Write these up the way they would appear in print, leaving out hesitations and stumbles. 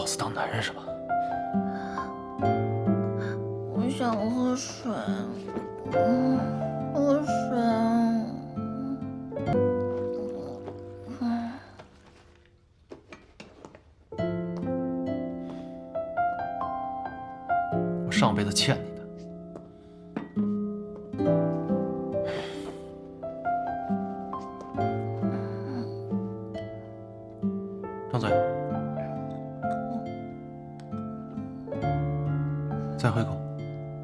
老子当男人是吧？我想喝水，喝水。我上辈子欠你的。张嘴，再喝一口，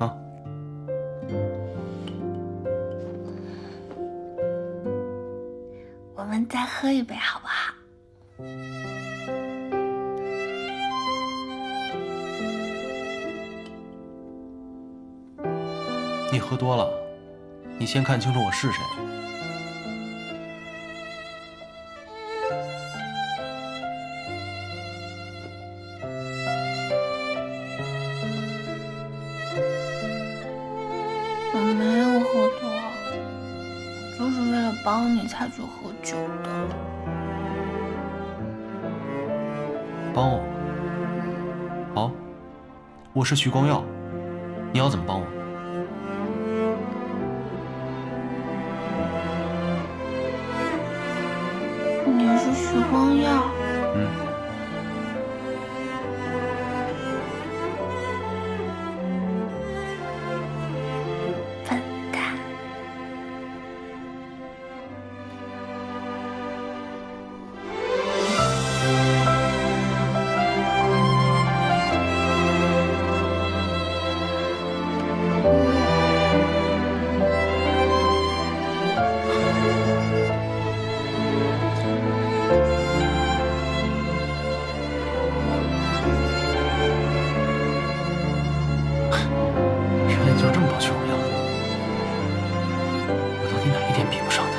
啊！我们再喝一杯好不好？你喝多了，你先看清楚我是谁。我没有喝多，就是为了帮你才去喝酒的。帮我？好，我是徐光耀，你要怎么帮我？你是徐光耀？笨蛋！原来你就是这么帮徐光耀的，我到底哪一点比不上他？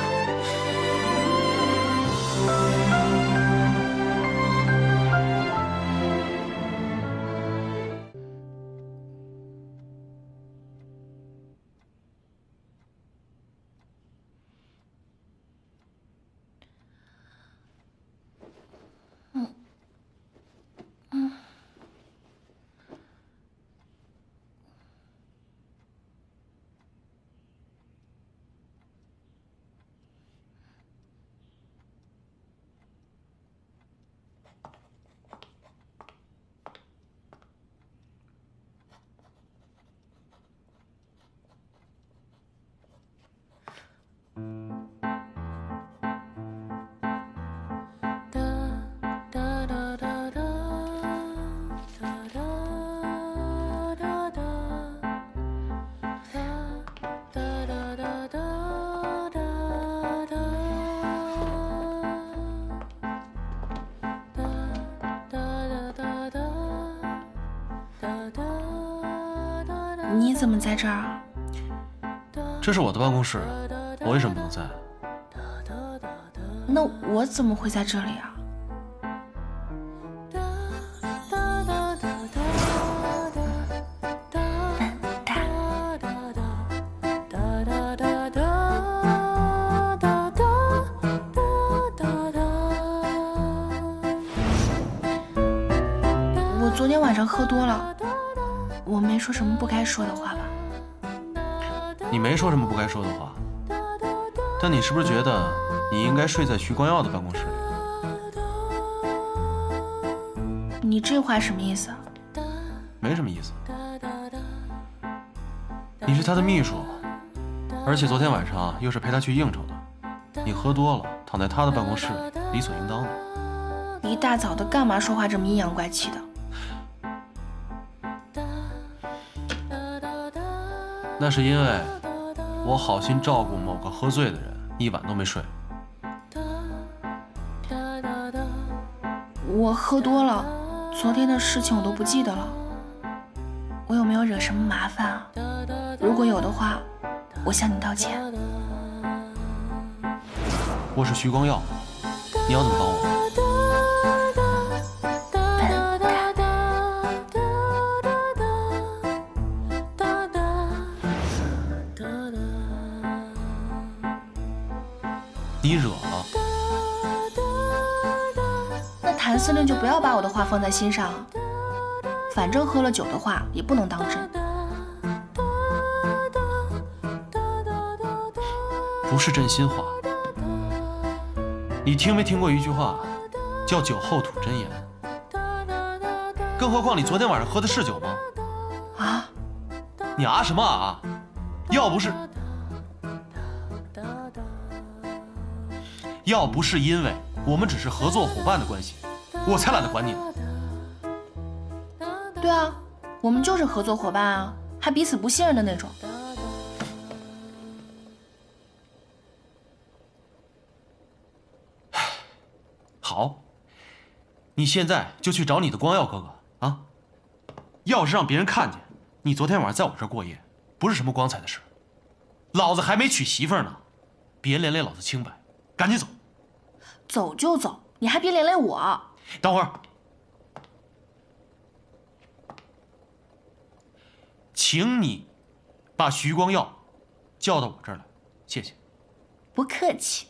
你怎么在这儿啊？这是我的办公室，我为什么不能在？那我怎么会在这里啊？笨蛋！我昨天晚上喝多了，我没说什么不该说的话吧？你没说什么不该说的话，但你是不是觉得你应该睡在徐光耀的办公室里？你这话什么意思？没什么意思。你是他的秘书，而且昨天晚上又是陪他去应酬的，你喝多了躺在他的办公室里，理所应当的。一大早的干嘛说话这么阴阳怪气的？那是因为我好心照顾某个喝醉的人，一晚都没睡。我喝多了，昨天的事情我都不记得了。我有没有惹什么麻烦啊？如果有的话，我向你道歉。我是徐光耀，你要怎么帮我？谈谭司令就不要把我的话放在心上，反正喝了酒的话也不能当真。不是真心话。你听没听过一句话，叫酒后吐真言？更何况你昨天晚上喝的是酒吗？啊？你啊什么啊？要不是因为我们只是合作伙伴的关系，我才懒得管你呢。对啊，我们就是合作伙伴啊，还彼此不信任的那种。好，你现在就去找你的光耀哥哥啊！要是让别人看见你昨天晚上在我这儿过夜，不是什么光彩的事。老子还没娶媳妇呢，别连累老子清白，赶紧走。走就走，你还别连累我。等会儿，请你把徐光耀叫到我这儿来，谢谢。不客气。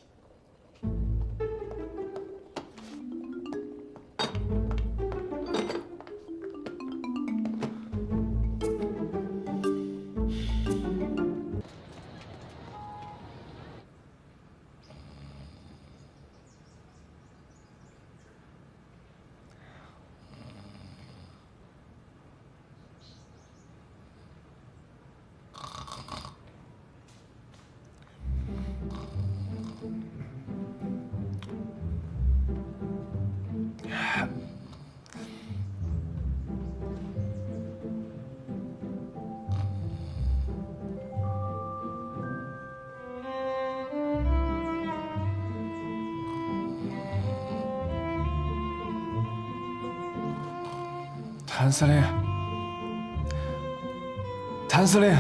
谭司令，谭司令，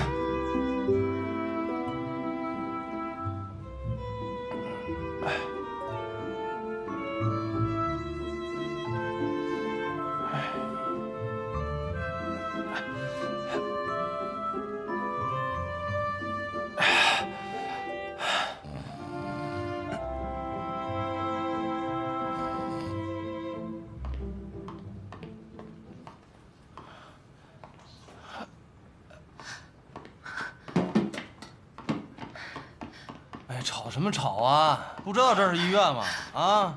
吵什么吵啊？不知道这是医院吗？啊！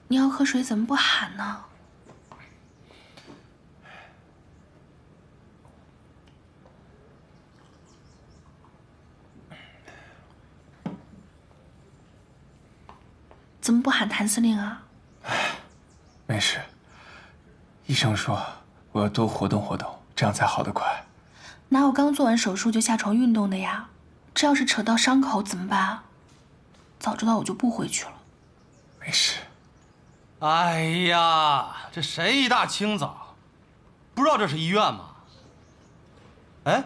你要喝水怎么不喊呢？怎么不喊谭司令啊？没事，医生说我要多活动活动，这样才好得快。哪有刚做完手术就下床运动的呀？这要是扯到伤口怎么办？早知道我就不回去了。没事。哎呀，这谁一大清早，不知道这是医院吗？哎，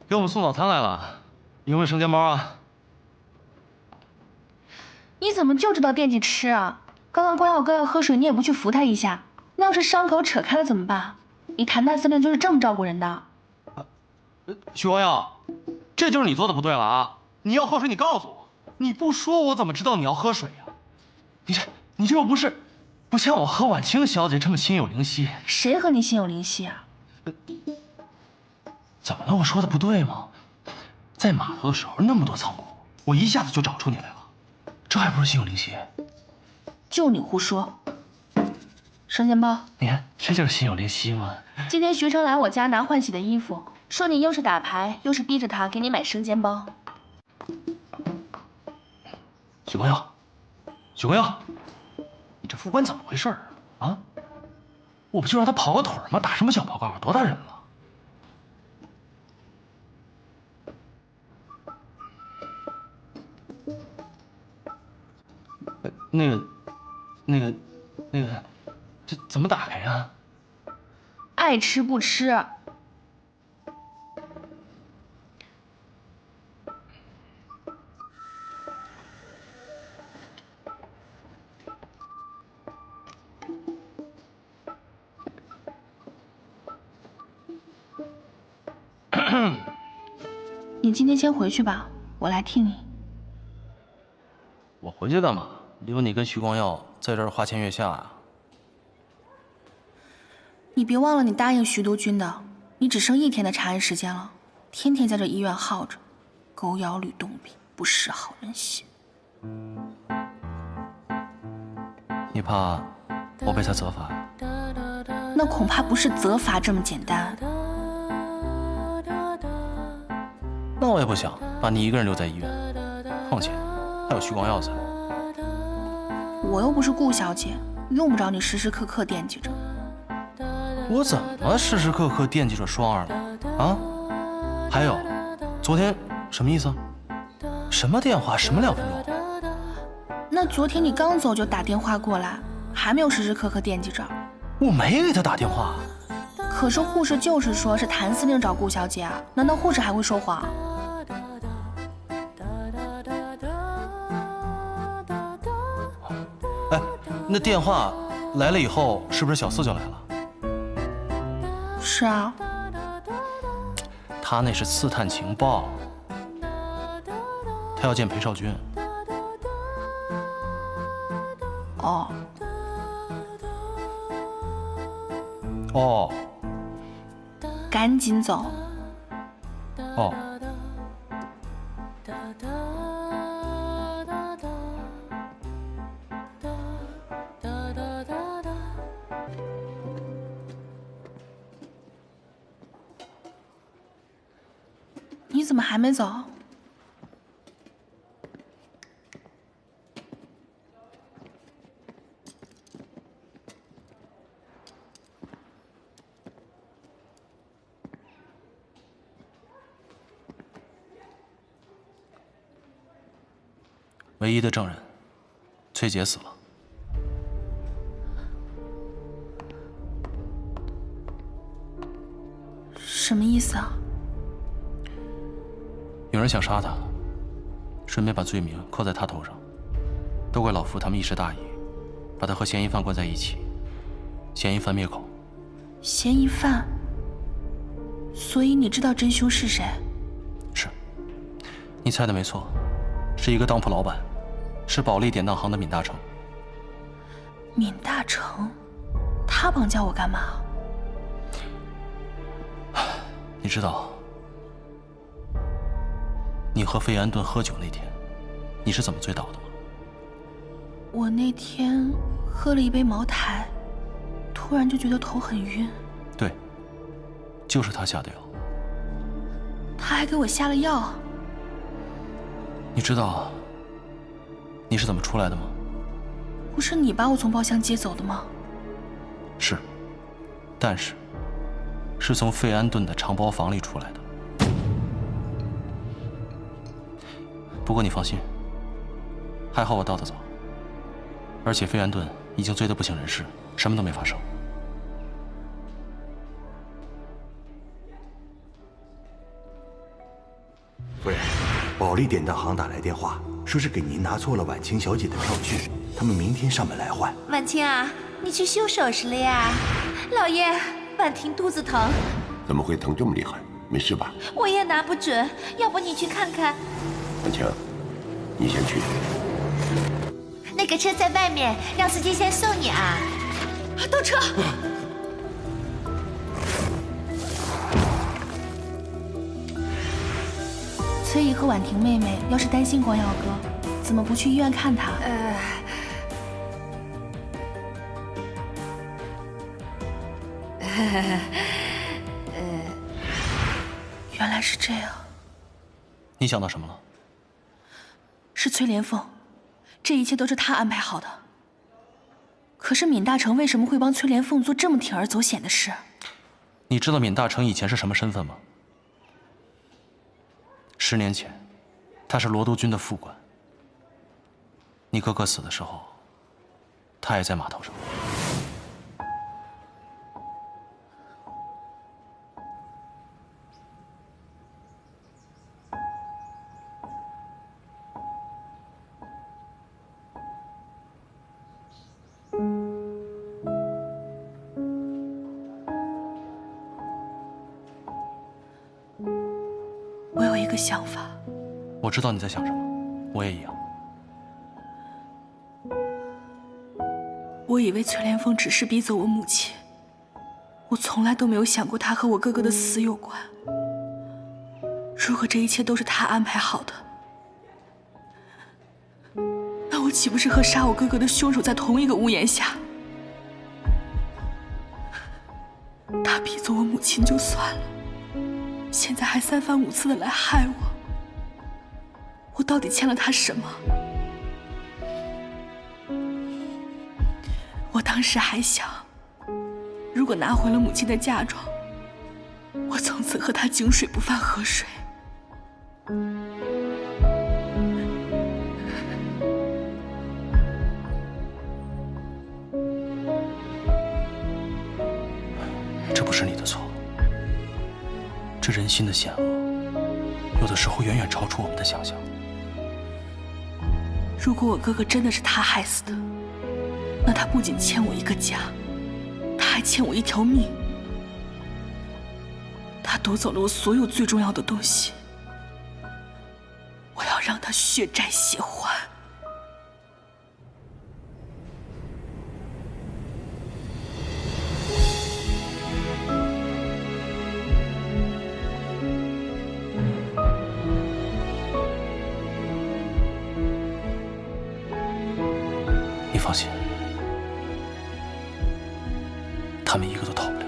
给我们送早餐来了，有没有生煎包啊？你怎么就知道惦记吃啊？刚刚光耀哥要喝水，你也不去扶他一下？那要是伤口扯开了怎么办？你谭大司令就是这么照顾人的？徐光耀，这就是你做的不对了啊！你要喝水，你告诉我，你不说我怎么知道你要喝水呀？你这又不像我和婉清小姐这么心有灵犀。谁和你心有灵犀啊？怎么了？我说的不对吗？在码头的时候那么多仓库，我一下子就找出你来了，这还不是心有灵犀？就你胡说！生煎包，你看，这就是心有灵犀吗？今天徐成来我家拿换洗的衣服，说你又是打牌又是逼着他给你买生煎包。许光耀，许光耀，你这副官怎么回事啊？啊，我不就让他跑个腿吗？打什么小报告？多大人了？那个，这怎么打开呀？爱吃不吃。你今天先回去吧，我来替你。我回去干嘛？留你跟徐光耀在这儿花前月下啊？你别忘了你答应徐督军的，你只剩1天的查案时间了，天天在这医院耗着，狗咬吕洞宾，不识好人心。你怕我被他责罚？那恐怕不是责罚这么简单。那我也不想把你一个人留在医院，况且还有徐光耀在。我又不是顾小姐，用不着你时时刻刻惦记着。我怎么时时刻刻惦记着双儿了啊？还有，昨天什么意思啊？什么电话？什么2分钟？那昨天你刚走就打电话过来，还没有时时刻刻惦记着？我没给他打电话。可是护士就是说是谭司令找顾小姐啊，难道护士还会说谎？哎，那电话来了以后，是不是小四就来了？是啊。他那是刺探情报，他要见裴少军。哦。哦。赶紧走。哦。你怎么还没走？唯一的证人，崔杰死了。什么意思啊？有人想杀他，顺便把罪名扣在他头上，都怪老傅他们一时大意，把他和嫌疑犯关在一起，嫌疑犯灭口。嫌疑犯？所以你知道真凶是谁？是，你猜的没错，是一个当铺老板，是保利典当行的闵大成。闵大成，他绑架我干嘛？你知道，你和费安顿喝酒那天，你是怎么醉倒的吗？我那天喝了一杯茅台，突然就觉得头很晕。对，就是他下的药。他还给我下了药。你知道你是怎么出来的吗？不是你把我从包厢接走的吗？是，但是是从费安顿的长包房里出来的。不过你放心，还好我到得早，而且费安顿已经醉得不省人事，什么都没发生。夫人，保利典当行打来电话，说是给您拿错了婉清小姐的票据，他们明天上门来换。婉清啊，你去修首饰了呀？老爷，婉婷肚子疼。怎么会疼这么厉害？没事吧？我也拿不准，要不你去看看。婉清，你先去。那个车在外面，让司机先送你啊。倒车。崔姨和婉婷妹妹要是担心光耀哥，怎么不去医院看他？原来是这样。你想到什么了？是崔莲凤，这一切都是他安排好的。可是闵大成为什么会帮崔莲凤做这么铤而走险的事？你知道闵大成以前是什么身份吗？10年前，他是罗督军的副官。你哥哥死的时候，他也在码头上。我有一个想法。我知道你在想什么，我也一样。我以为崔莲凤只是逼走我母亲，我从来都没有想过她和我哥哥的死有关。如果这一切都是她安排好的，那我岂不是和杀我哥哥的凶手在同一个屋檐下？他逼走我母亲就算了，现在还3番5次的来害我，我到底欠了他什么？我当时还想，如果拿回了母亲的嫁妆，我从此和他井水不犯河水。这不是你的错，这人心的险恶，有的时候远远超出我们的想象。如果我哥哥真的是他害死的，那他不仅欠我一个家，他还欠我一条命。他夺走了我所有最重要的东西，我要让他血债血还。你放心，他们一个都逃不了。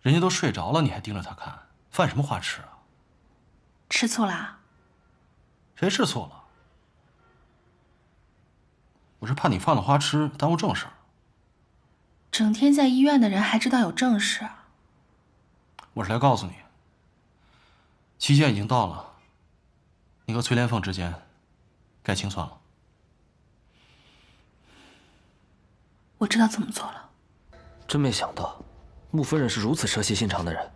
人家都睡着了，你还盯着他看，犯什么花痴啊？吃醋啦？谁吃醋了？我是怕你犯了花痴，耽误正事儿。整天在医院的人还知道有正事？我是来告诉你，期限已经到了，你和崔莲凤之间该清算了。我知道怎么做了。真没想到，穆夫人是如此蛇蝎心肠的人。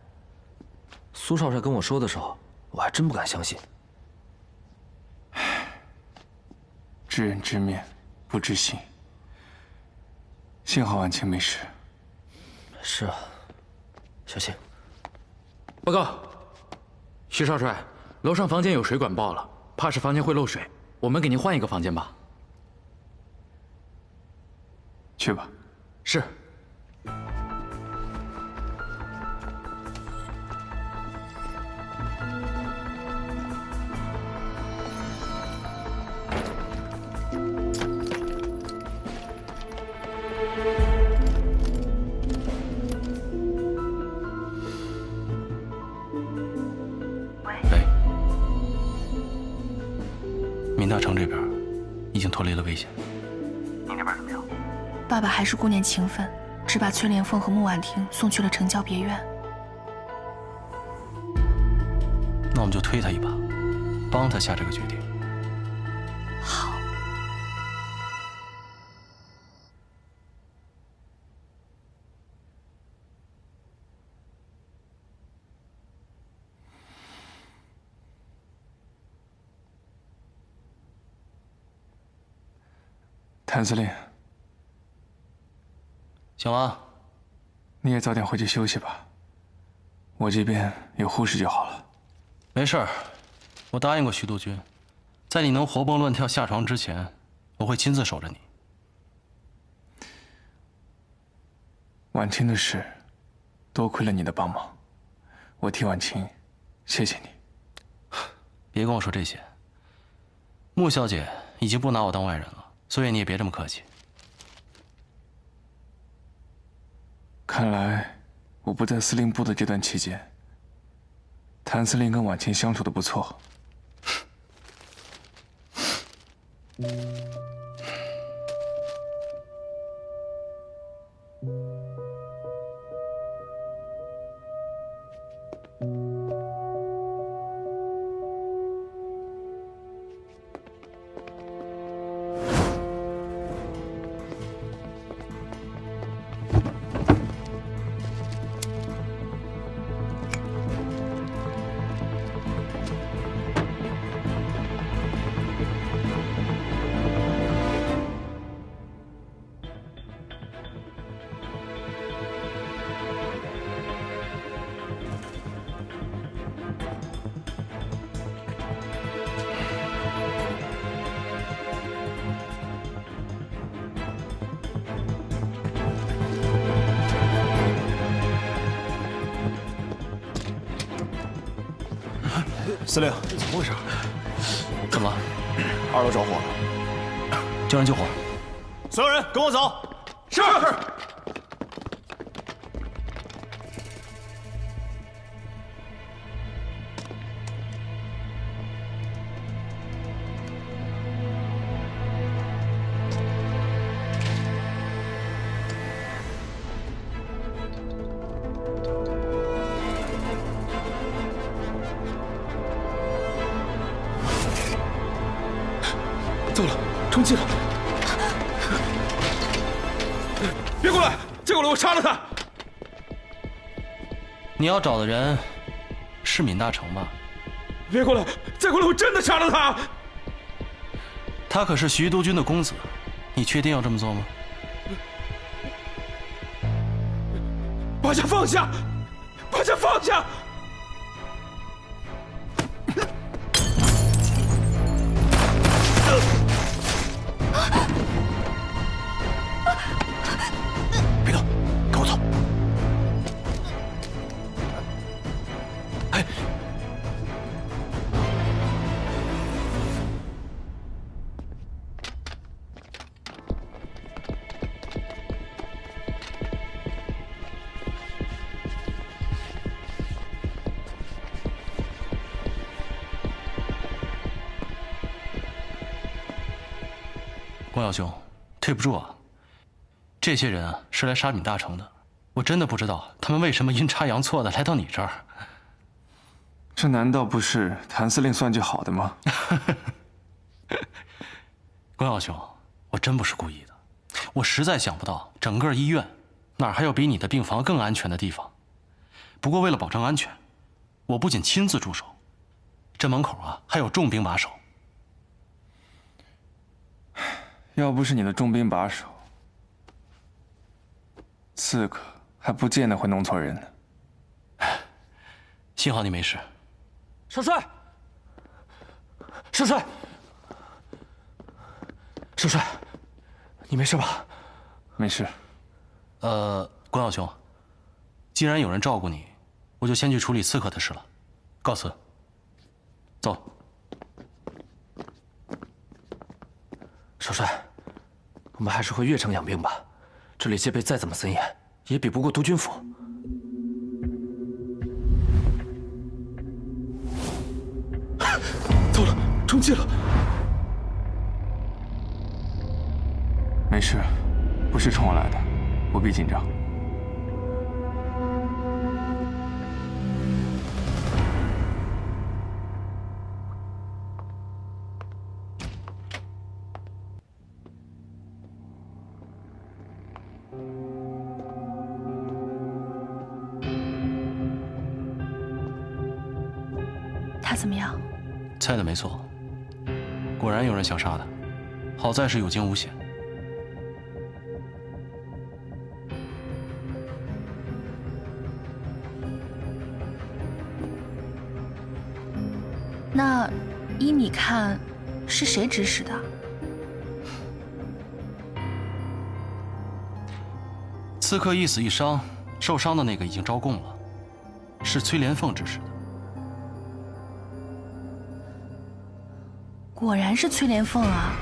苏少帅跟我说的时候，我还真不敢相信。知人知面，不知心。幸好婉清没事。是啊，小心。报告，徐少帅，楼上房间有水管爆了，怕是房间会漏水，我们给您换一个房间吧。去吧。是。闵大成这边已经脱离了危险。你那边怎么样？爸爸还是顾念情分，只把崔莲凤和穆婉婷送去了城郊别院。那我们就推他一把，帮他下这个决定。好。谭司令，醒了？你也早点回去休息吧。我这边有护士就好了。没事儿，我答应过徐督军，在你能活蹦乱跳下床之前，我会亲自守着你。婉清的事，多亏了你的帮忙，我替婉清谢谢你。别跟我说这些。穆小姐已经不拿我当外人了，所以你也别这么客气。看来我不在司令部的这段期间，谭司令跟婉清相处的不错。司令，怎么回事？怎么了？2楼着火了，叫人救火。所有人跟我走。是。糟了，中计了！别过来！再过来，我杀了他！你要找的人是闵大成吧？别过来！再过来，我真的杀了他！他可是徐督军的公子，你确定要这么做吗？把枪放下！把枪放下！别动，跟我走。哎，光耀兄，对不住啊。这些人啊是来杀闵大成的，我真的不知道他们为什么阴差阳错的来到你这儿。这难道不是谭司令算计好的吗？光耀兄，我真不是故意的，我实在想不到整个医院哪儿还有比你的病房更安全的地方。不过为了保证安全，我不仅亲自驻守，这门口啊还有重兵把守。要不是你的重兵把守，刺客还不见得会弄错人呢。幸好你没事。少帅，少帅，少帅，你没事吧？没事。光耀兄，既然有人照顾你，我就先去处理刺客的事了。告辞。走。少帅，我们还是回越城养病吧。这里戒备再怎么森严，也比不过督军府。糟了，中计了！没事，不是冲我来的，不必紧张。他怎么样？猜的没错，果然有人想杀他，好在是有惊无险。那依你看，是谁指使的？刺客一死一伤，受伤的那个已经招供了，是崔莲凤指使的。果然是崔莲凤啊！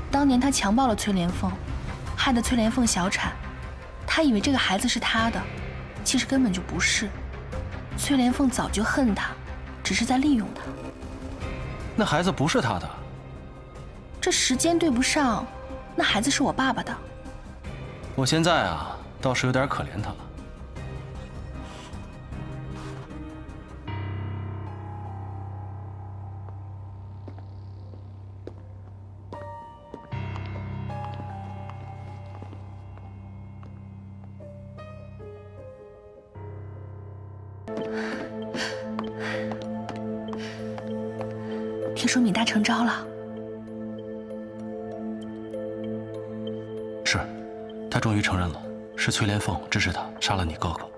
当年他强暴了崔莲凤，害得崔莲凤小产，他以为这个孩子是他的，其实根本就不是。崔莲凤早就恨他，只是在利用他。那孩子不是他的。这时间对不上，那孩子是我爸爸的。我现在啊，倒是有点可怜他了。听说闵大成招了。是，他终于承认了，是崔莲凤指使他杀了你哥哥。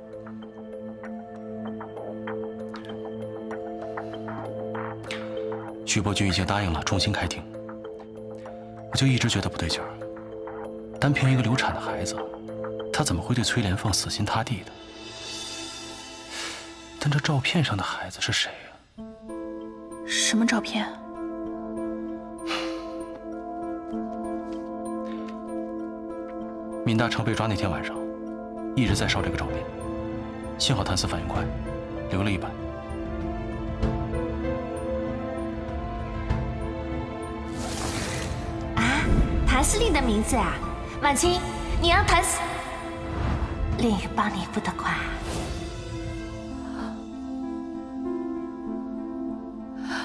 徐伯君已经答应了重新开庭，我就一直觉得不对劲儿。单凭一个流产的孩子，他怎么会对崔莲凤死心塌地的？但这照片上的孩子是谁呀？什么照片？闵大成被抓那天晚上，一直在烧这个照片，幸好谭司反应快，留了一版。啊，谭司令的名字啊，婉清，你让谭司令帮你付的款。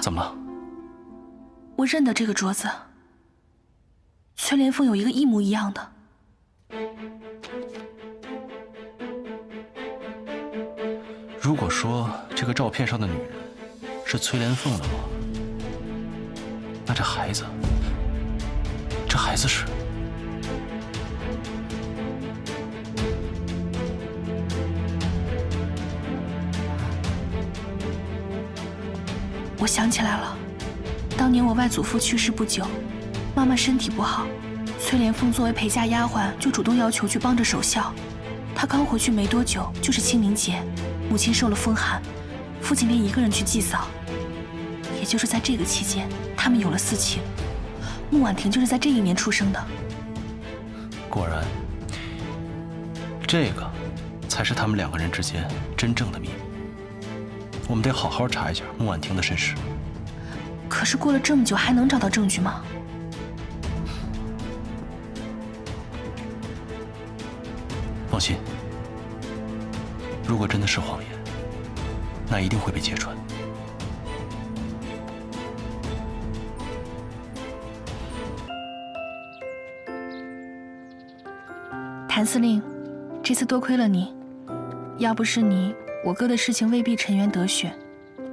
怎么了？我认得这个镯子，崔莲凤有一个一模一样的。如果说这个照片上的女人是崔莲凤的话，那这孩子是……我想起来了，当年我外祖父去世不久，妈妈身体不好，崔莲凤作为陪嫁丫鬟就主动要求去帮着守孝。她刚回去没多久，就是清明节，母亲受了风寒，父亲便一个人去祭扫。也就是在这个期间，他们有了私情。穆婉婷就是在这一年出生的。果然，这个才是他们两个人之间真正的秘密。我们得好好查一下穆婉婷的身世。可是过了这么久，还能找到证据吗？放心，如果真的是谎言，那一定会被揭穿。谭司令，这次多亏了你，要不是你，我哥的事情未必沉冤得雪。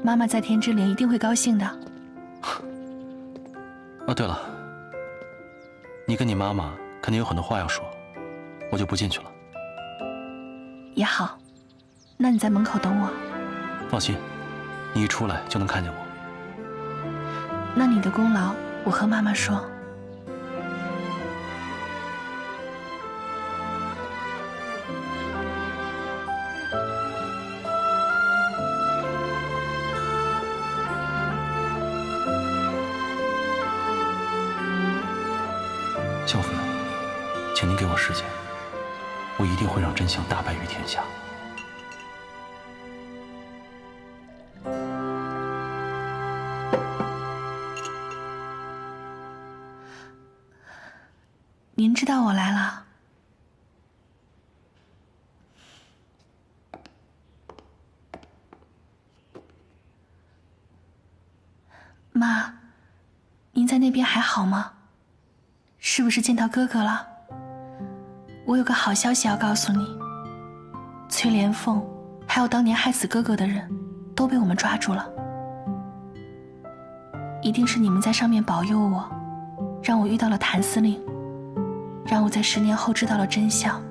妈妈在天之灵一定会高兴的。哦，对了，你跟你妈妈肯定有很多话要说，我就不进去了。也好，那你在门口等我。放心，你一出来就能看见我。那你的功劳，我和妈妈说。萧夫人，请您给我时间，我一定会让真相大白于天下。您知道我来了。妈，您在那边还好吗？是不是见到哥哥了？我有个好消息要告诉你，崔莲凤还有当年害死哥哥的人，都被我们抓住了。一定是你们在上面保佑我，让我遇到了谭司令，让我在10年后知道了真相，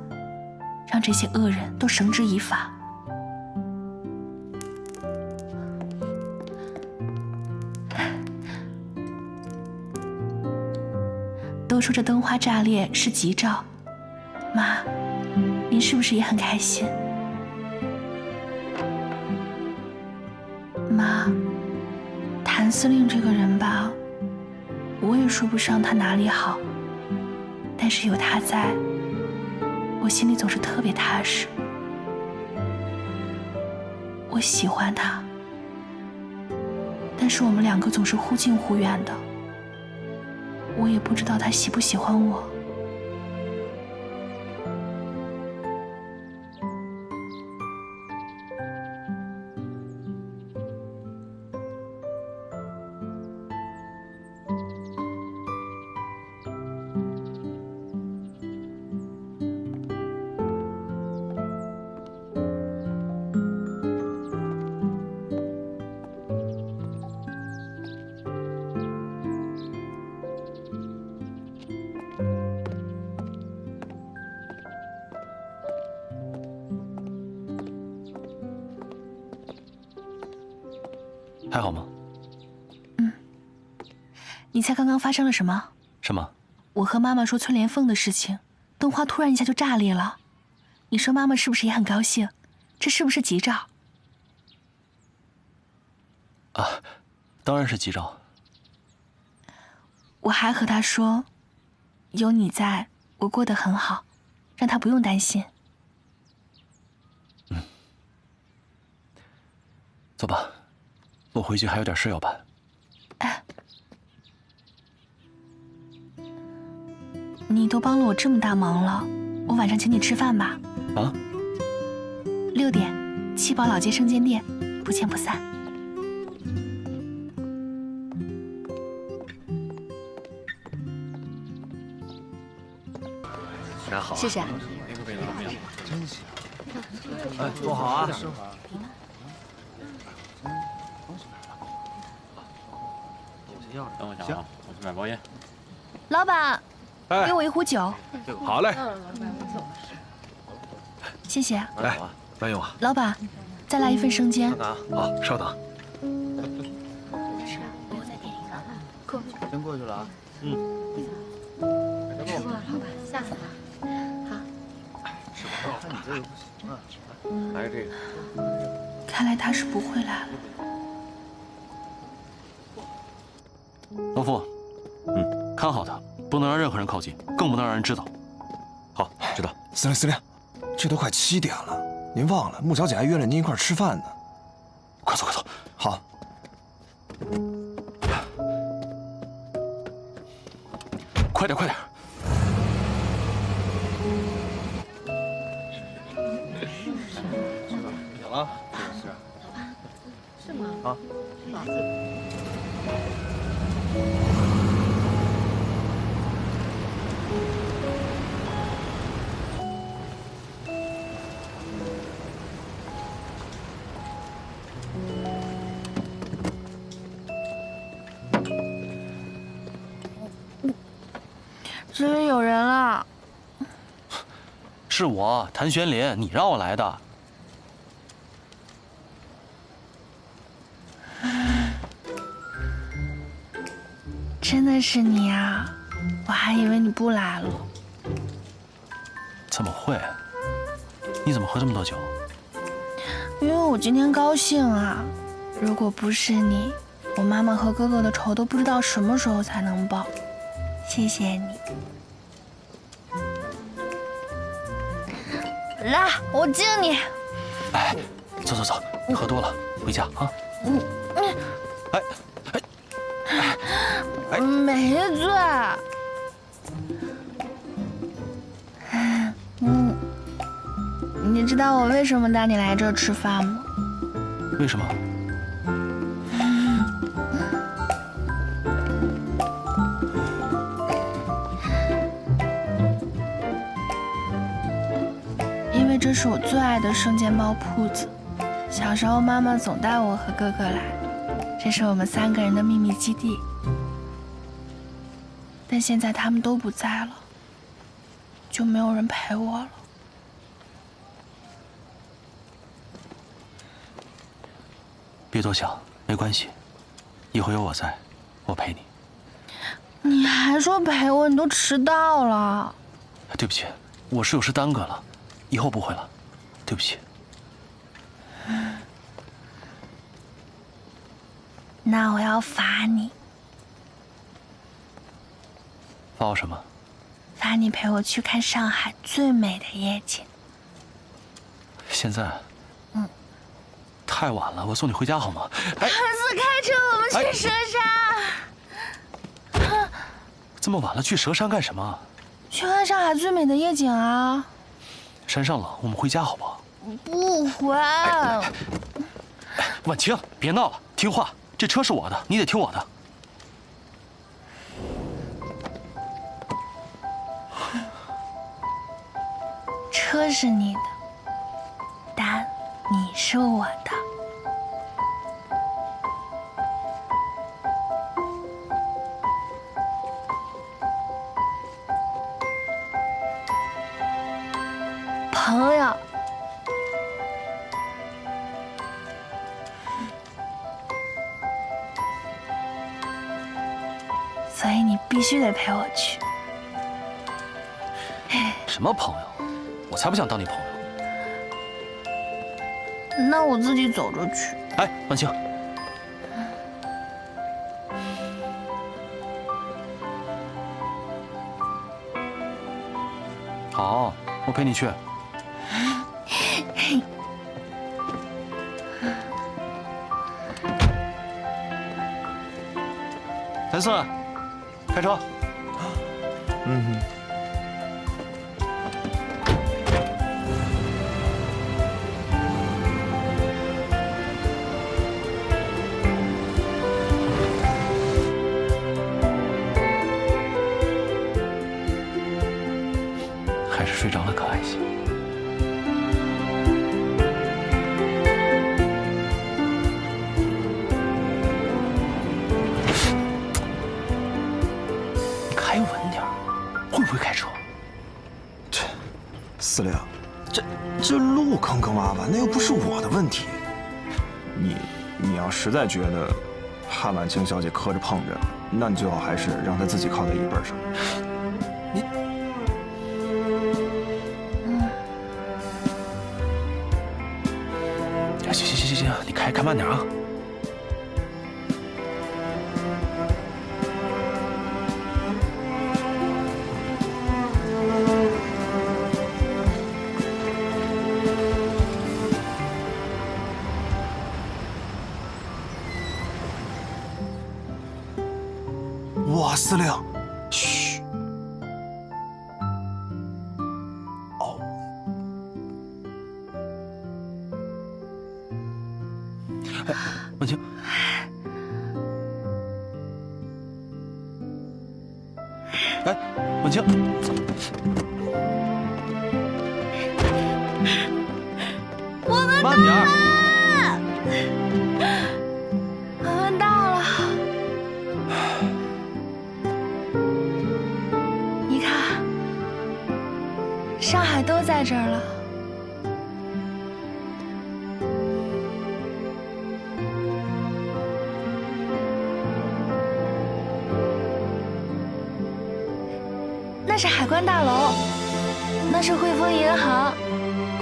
让这些恶人都绳之以法。都说这灯花炸裂是吉兆，妈，您是不是也很开心？妈，谭司令这个人吧，我也说不上他哪里好，但是有他在，我心里总是特别踏实。我喜欢他，但是我们两个总是忽近忽远的，我也不知道他喜不喜欢我。还好吗？你猜刚刚发生了什么？什么？我和妈妈说崔莲凤的事情，灯花突然一下就炸裂了。你说妈妈是不是也很高兴？这是不是吉兆？啊，当然是吉兆。我还和她说，有你在，我过得很好，让她不用担心。走吧，我回去还有点事要办。你都帮了我这么大忙了，我晚上请你吃饭吧。啊？6点，七宝老街生煎店，不见不散。拿好，谢谢。真行。哎，坐好啊。等我一下啊，我去买包烟。老板，给我1壶酒。好嘞。谢谢。来，慢用啊。老板，再来1份生煎。好，稍等。先过去了啊。吃过了，老板，下次吧。好。看你这个不行啊。来这个。看来他是不会来了。老傅，看好他，不能让任何人靠近，更不能让人知道。好，知道。司令，这都快7点了，您忘了穆小姐还约了您一块吃饭呢。快走！好。快点！有了，是吗？啊。这里有人了。是我，谭玄林，你让我来的。真的是你啊！我还以为你不来了。怎么会？你怎么喝这么多酒？因为我今天高兴啊！如果不是你，我妈妈和哥哥的仇都不知道什么时候才能报。谢谢你。来，我敬你。哎，走，你喝多了，回家啊。没醉。你知道我为什么带你来这儿吃饭吗？为什么？因为这是我最爱的生煎包铺子，小时候妈妈总带我和哥哥来，这是我们3个人的秘密基地。但现在他们都不在了，就没有人陪我了。别多想，没关系，以后有我在，我陪你。你还说陪我，你都迟到了。对不起，我是有事耽搁了。以后不会了，对不起。那我要罚你，罚我什么？罚你陪我去看上海最美的夜景。现在？太晚了，我送你回家好吗？儿子，开车，我们去蛇山。这么晚了，去蛇山干什么？去看上海最美的夜景啊！山上冷，我们回家好不好？不回。婉清，别闹了，听话。这车是我的，你得听我的。车是你的，但你是我的。朋友。所以你必须得陪我去。什么朋友？我才不想当你朋友。那我自己走着去。哎，婉清。好，我陪你去。谭四，开车。还是睡着了可爱些。开稳点儿，会不会开车？司令，这路坑坑洼洼，那又不是我的问题。你要实在觉得怕婉清小姐磕着碰着，那你最好还是让她自己靠在椅背上。行，你开慢点啊。哇，司令，嘘。哦。哎，婉清。哎，婉清。我们慢点儿。我们到了。你看，上海都在这儿了。那是海关大楼，那是汇丰银行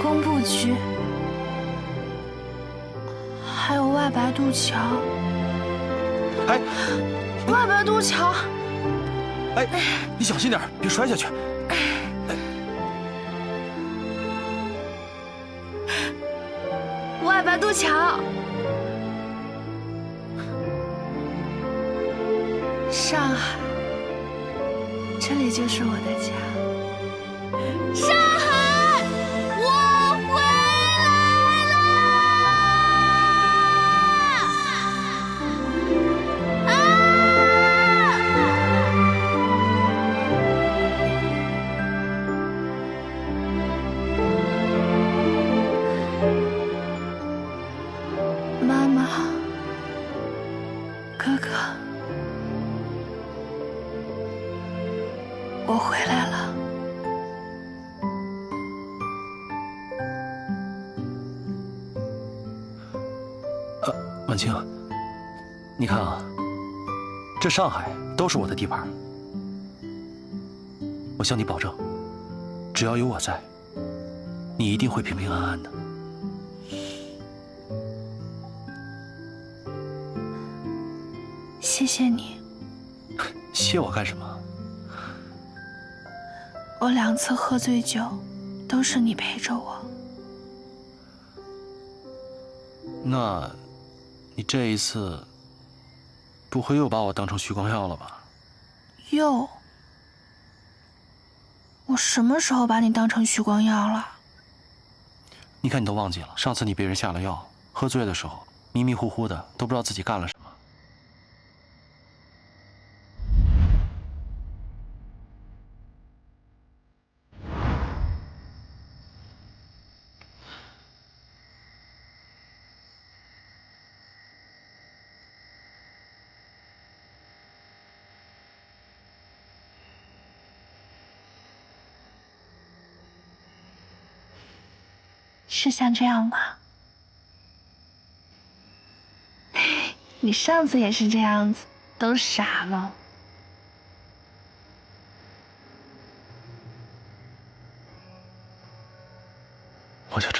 工部区，还有外白渡桥。哎，外白渡桥。哎，你小心点，别摔下去。外白渡桥。上海。这里就是我的家，上海，我回来了！妈妈，哥哥。我回来了。婉清，你看啊，这上海都是我的地盘。我向你保证，只要有我在，你一定会平平安安的。谢谢你。谢我干什么？我2次喝醉酒，都是你陪着我。那，你这一次不会又把我当成徐光耀了吧？又？我什么时候把你当成徐光耀了？你看你都忘记了，上次你被人下了药，喝醉的时候迷迷糊糊的，都不知道自己干了什么。是像这样吗？你上次也是这样子，都傻了。我就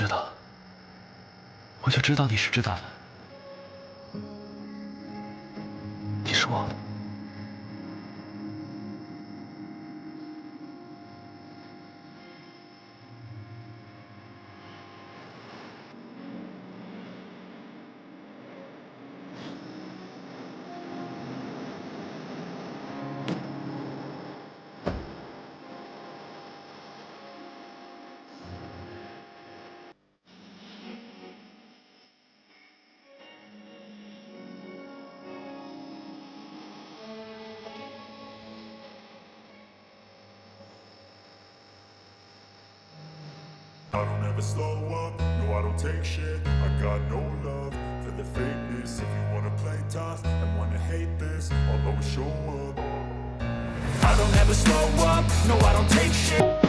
知道你是知道的。你说。I don't ever slow up, no I don't take shit. I got no love for the fakeness. If you wanna play tough and wanna hate this, I'll always show up. I don't ever slow up, no I don't take shit.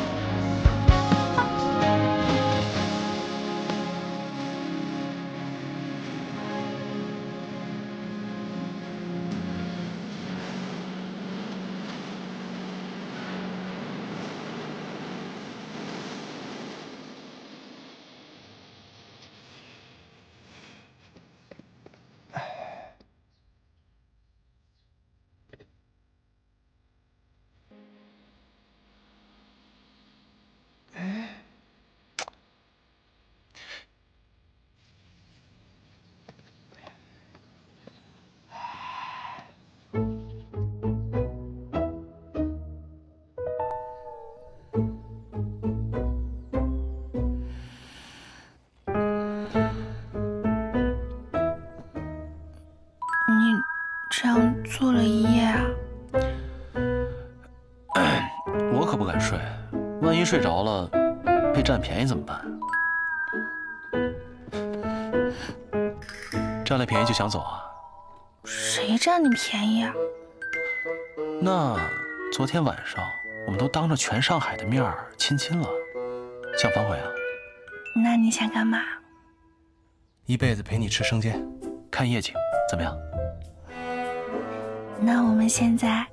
这样坐了一夜啊？我可不敢睡，万一睡着了，被占便宜怎么办？占了便宜就想走啊？谁占你便宜啊？那昨天晚上我们都当着全上海的面儿亲了，想反悔啊？那你想干嘛？一辈子陪你吃生煎，看夜景，怎么样？那我们现在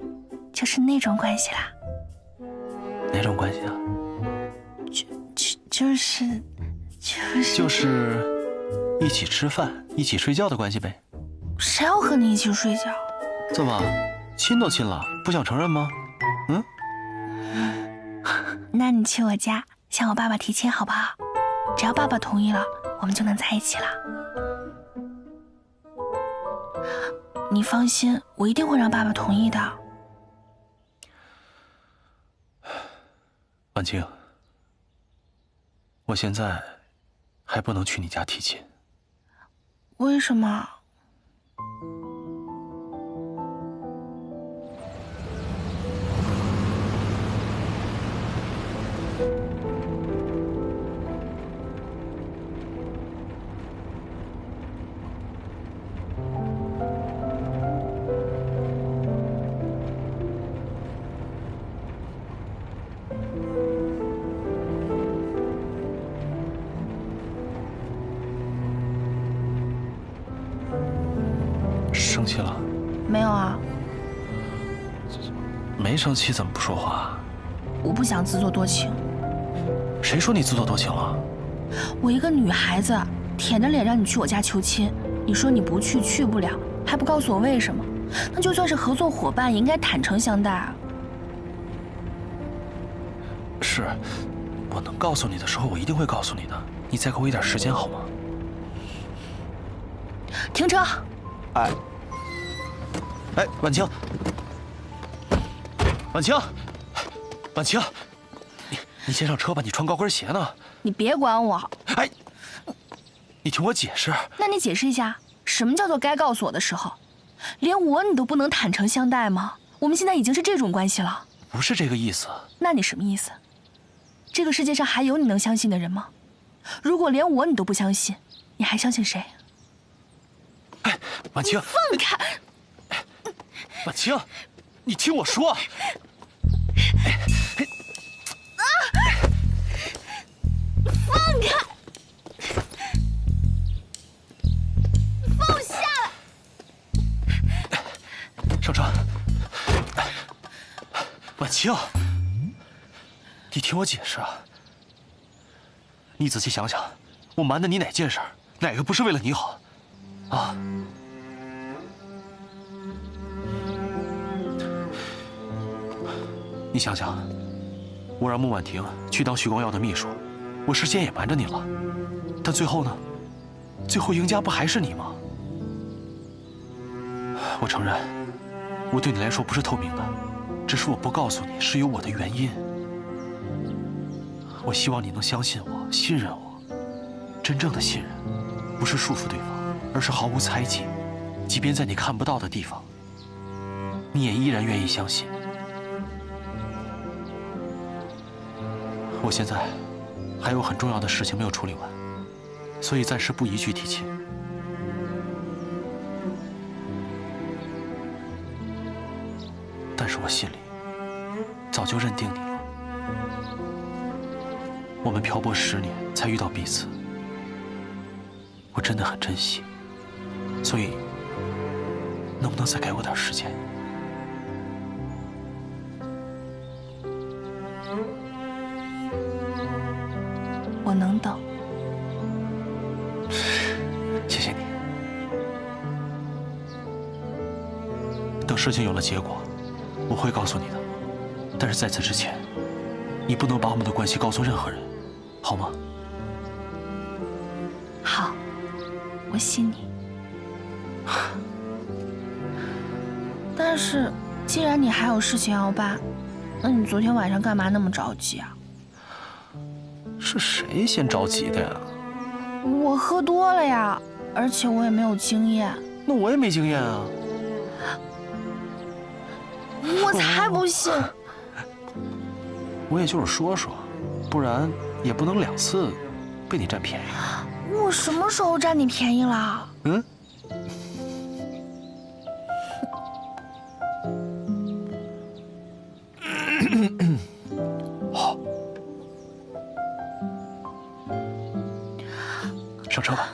就是那种关系啦。哪种关系啊？就是一起吃饭、一起睡觉的关系呗。谁要和你一起睡觉？怎么，亲都亲了，不想承认吗？嗯？那你去我家向我爸爸提亲好不好？只要爸爸同意了，我们就能在一起了。你放心，我一定会让爸爸同意的。婉清，我现在还不能去你家提亲。为什么？生气了？没有啊。没生气怎么不说话？我不想自作多情。谁说你自作多情了？我一个女孩子，舔着脸让你去我家求亲，你说你不去，去不了，还不告诉我为什么？那就算是合作伙伴，也应该坦诚相待啊。是，我能告诉你的时候，我一定会告诉你的。你再给我一点时间好吗？停车！哎，婉清，婉清，婉清，你先上车吧，你穿高跟鞋呢。你别管我。哎，你听我解释。那你解释一下，什么叫做该告诉我的时候？连我你都不能坦诚相待吗？我们现在已经是这种关系了。不是这个意思。那你什么意思？这个世界上还有你能相信的人吗？如果连我你都不相信，你还相信谁？哎，婉清，放开！婉清，你听我说。放开！放下来！上车。婉清，你听我解释啊。你仔细想想，我瞒的你哪件事儿，哪个不是为了你好？啊！你想想，我让穆婉婷去当徐光耀的秘书，我事先也瞒着你了，但最后呢？最后赢家不还是你吗？我承认，我对你来说不是透明的，只是我不告诉你是有我的原因。我希望你能相信我，信任我。真正的信任，不是束缚对方，而是毫无猜忌。即便在你看不到的地方，你也依然愿意相信。我现在还有很重要的事情没有处理完，所以暂时不宜去提亲。但是我心里早就认定你了。我们漂泊10年才遇到彼此，我真的很珍惜。所以，能不能再给我点时间？我能等。谢谢你。等事情有了结果，我会告诉你的。但是在此之前，你不能把我们的关系告诉任何人，好吗？好，我信你。但是，既然你还有事情要办，那你昨天晚上干嘛那么着急啊？是谁先着急的呀？我喝多了呀，而且我也没有经验。那我也没经验啊。我才不信！我也就是说说，不然也不能2次被你占便宜。我什么时候占你便宜了？嗯。好，上车吧。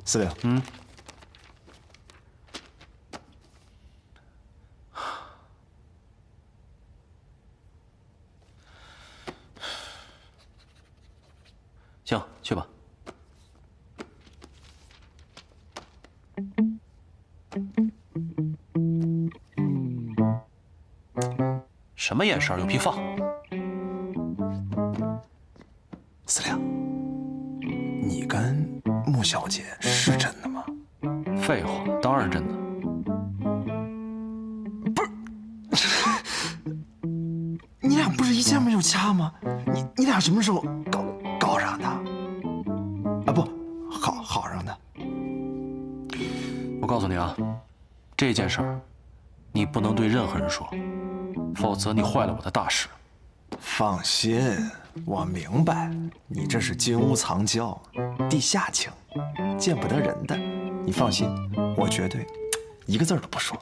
司令，行，去吧。什么眼神？有屁放！司令，你跟穆小姐是真的吗？废话，当然真的。你俩不是一见面就掐吗？你俩什么时候搞上的？啊不，好上的。我告诉你啊，这件事儿你不能对任何人说，否则你坏了我的大事。放心，我明白，你这是金屋藏娇，地下情，见不得人的。你放心，我绝对一个字都不说。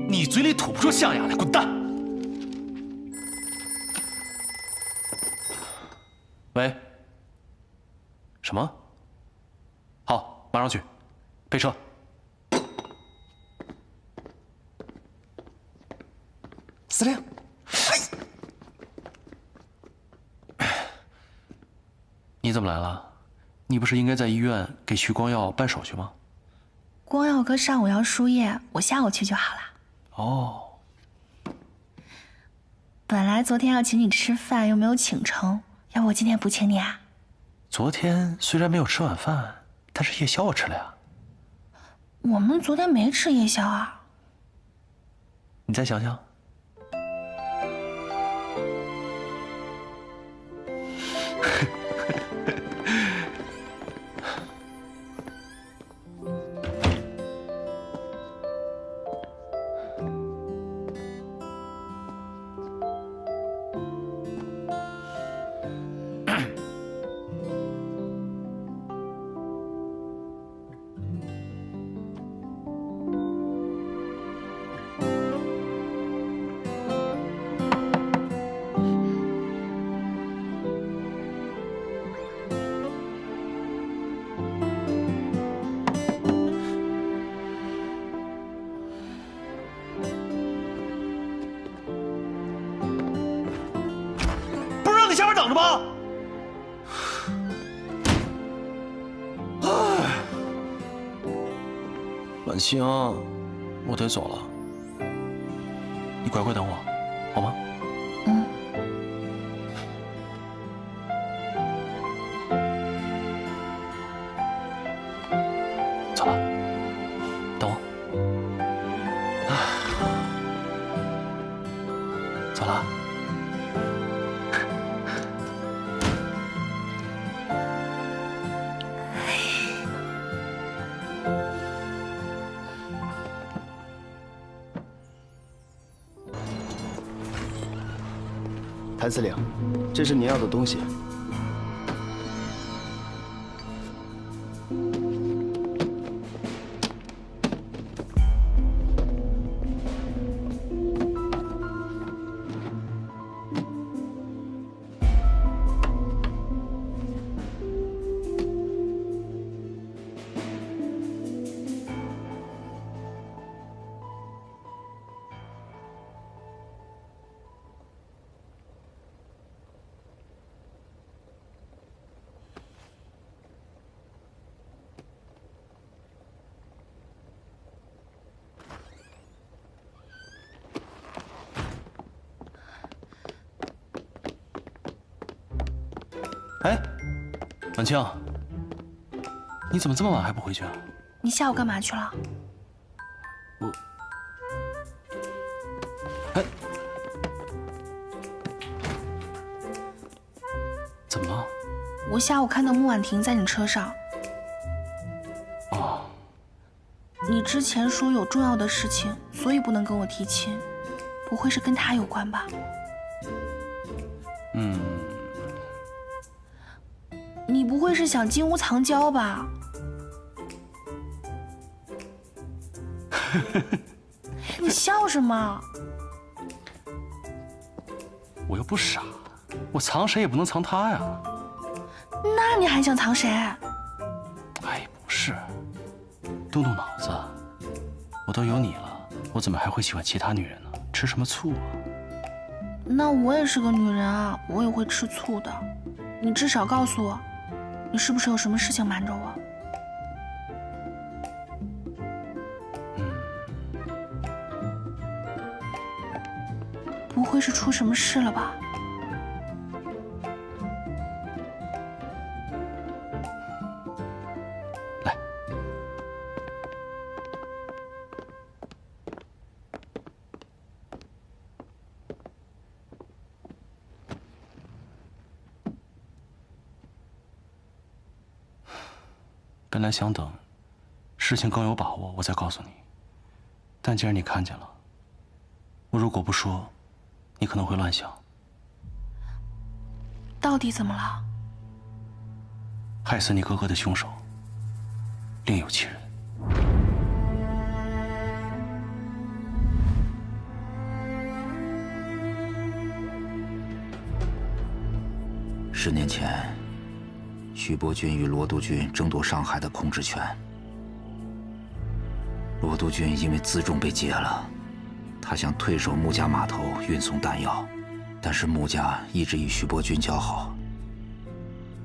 你嘴里吐不出象牙来，滚蛋！喂？什么？好，马上去，配车。司令，你怎么来了？你不是应该在医院给徐光耀办手续吗？光耀哥上午要输液，我下午去就好了。哦。本来昨天要请你吃饭，又没有请成，要不我今天补请你啊？昨天虽然没有吃晚饭，但是夜宵我吃了呀。我们昨天没吃夜宵啊。你再想想。下边等着吧。哎，婉清，我得走了，你乖乖等我，好吗？嗯。走了，等我。走了。谭司令，这是您要的东西。哎，婉清，你怎么这么晚还不回去啊？你下午干嘛去了？我，哎，怎么了？我下午看到穆婉婷在你车上。哦。你之前说有重要的事情，所以不能跟我提亲，不会是跟她有关吧？嗯。你不会是想金屋藏娇吧？你笑什么？我又不傻，我藏谁也不能藏他呀。那你还想藏谁？哎，不是，动动脑子，我都有你了，我怎么还会喜欢其他女人呢？吃什么醋啊？那我也是个女人啊，我也会吃醋的。你至少告诉我。你是不是有什么事情瞒着我？不会是出什么事了吧？来，本来想等事情更有把握，我再告诉你。但既然你看见了，我如果不说，你可能会乱想。到底怎么了？害死你哥哥的凶手另有其人。10年前，徐伯钧与罗督军争夺上海的控制权。罗督军因为辎重被劫了，他想退守穆家码头运送弹药，但是穆家一直与徐伯钧交好，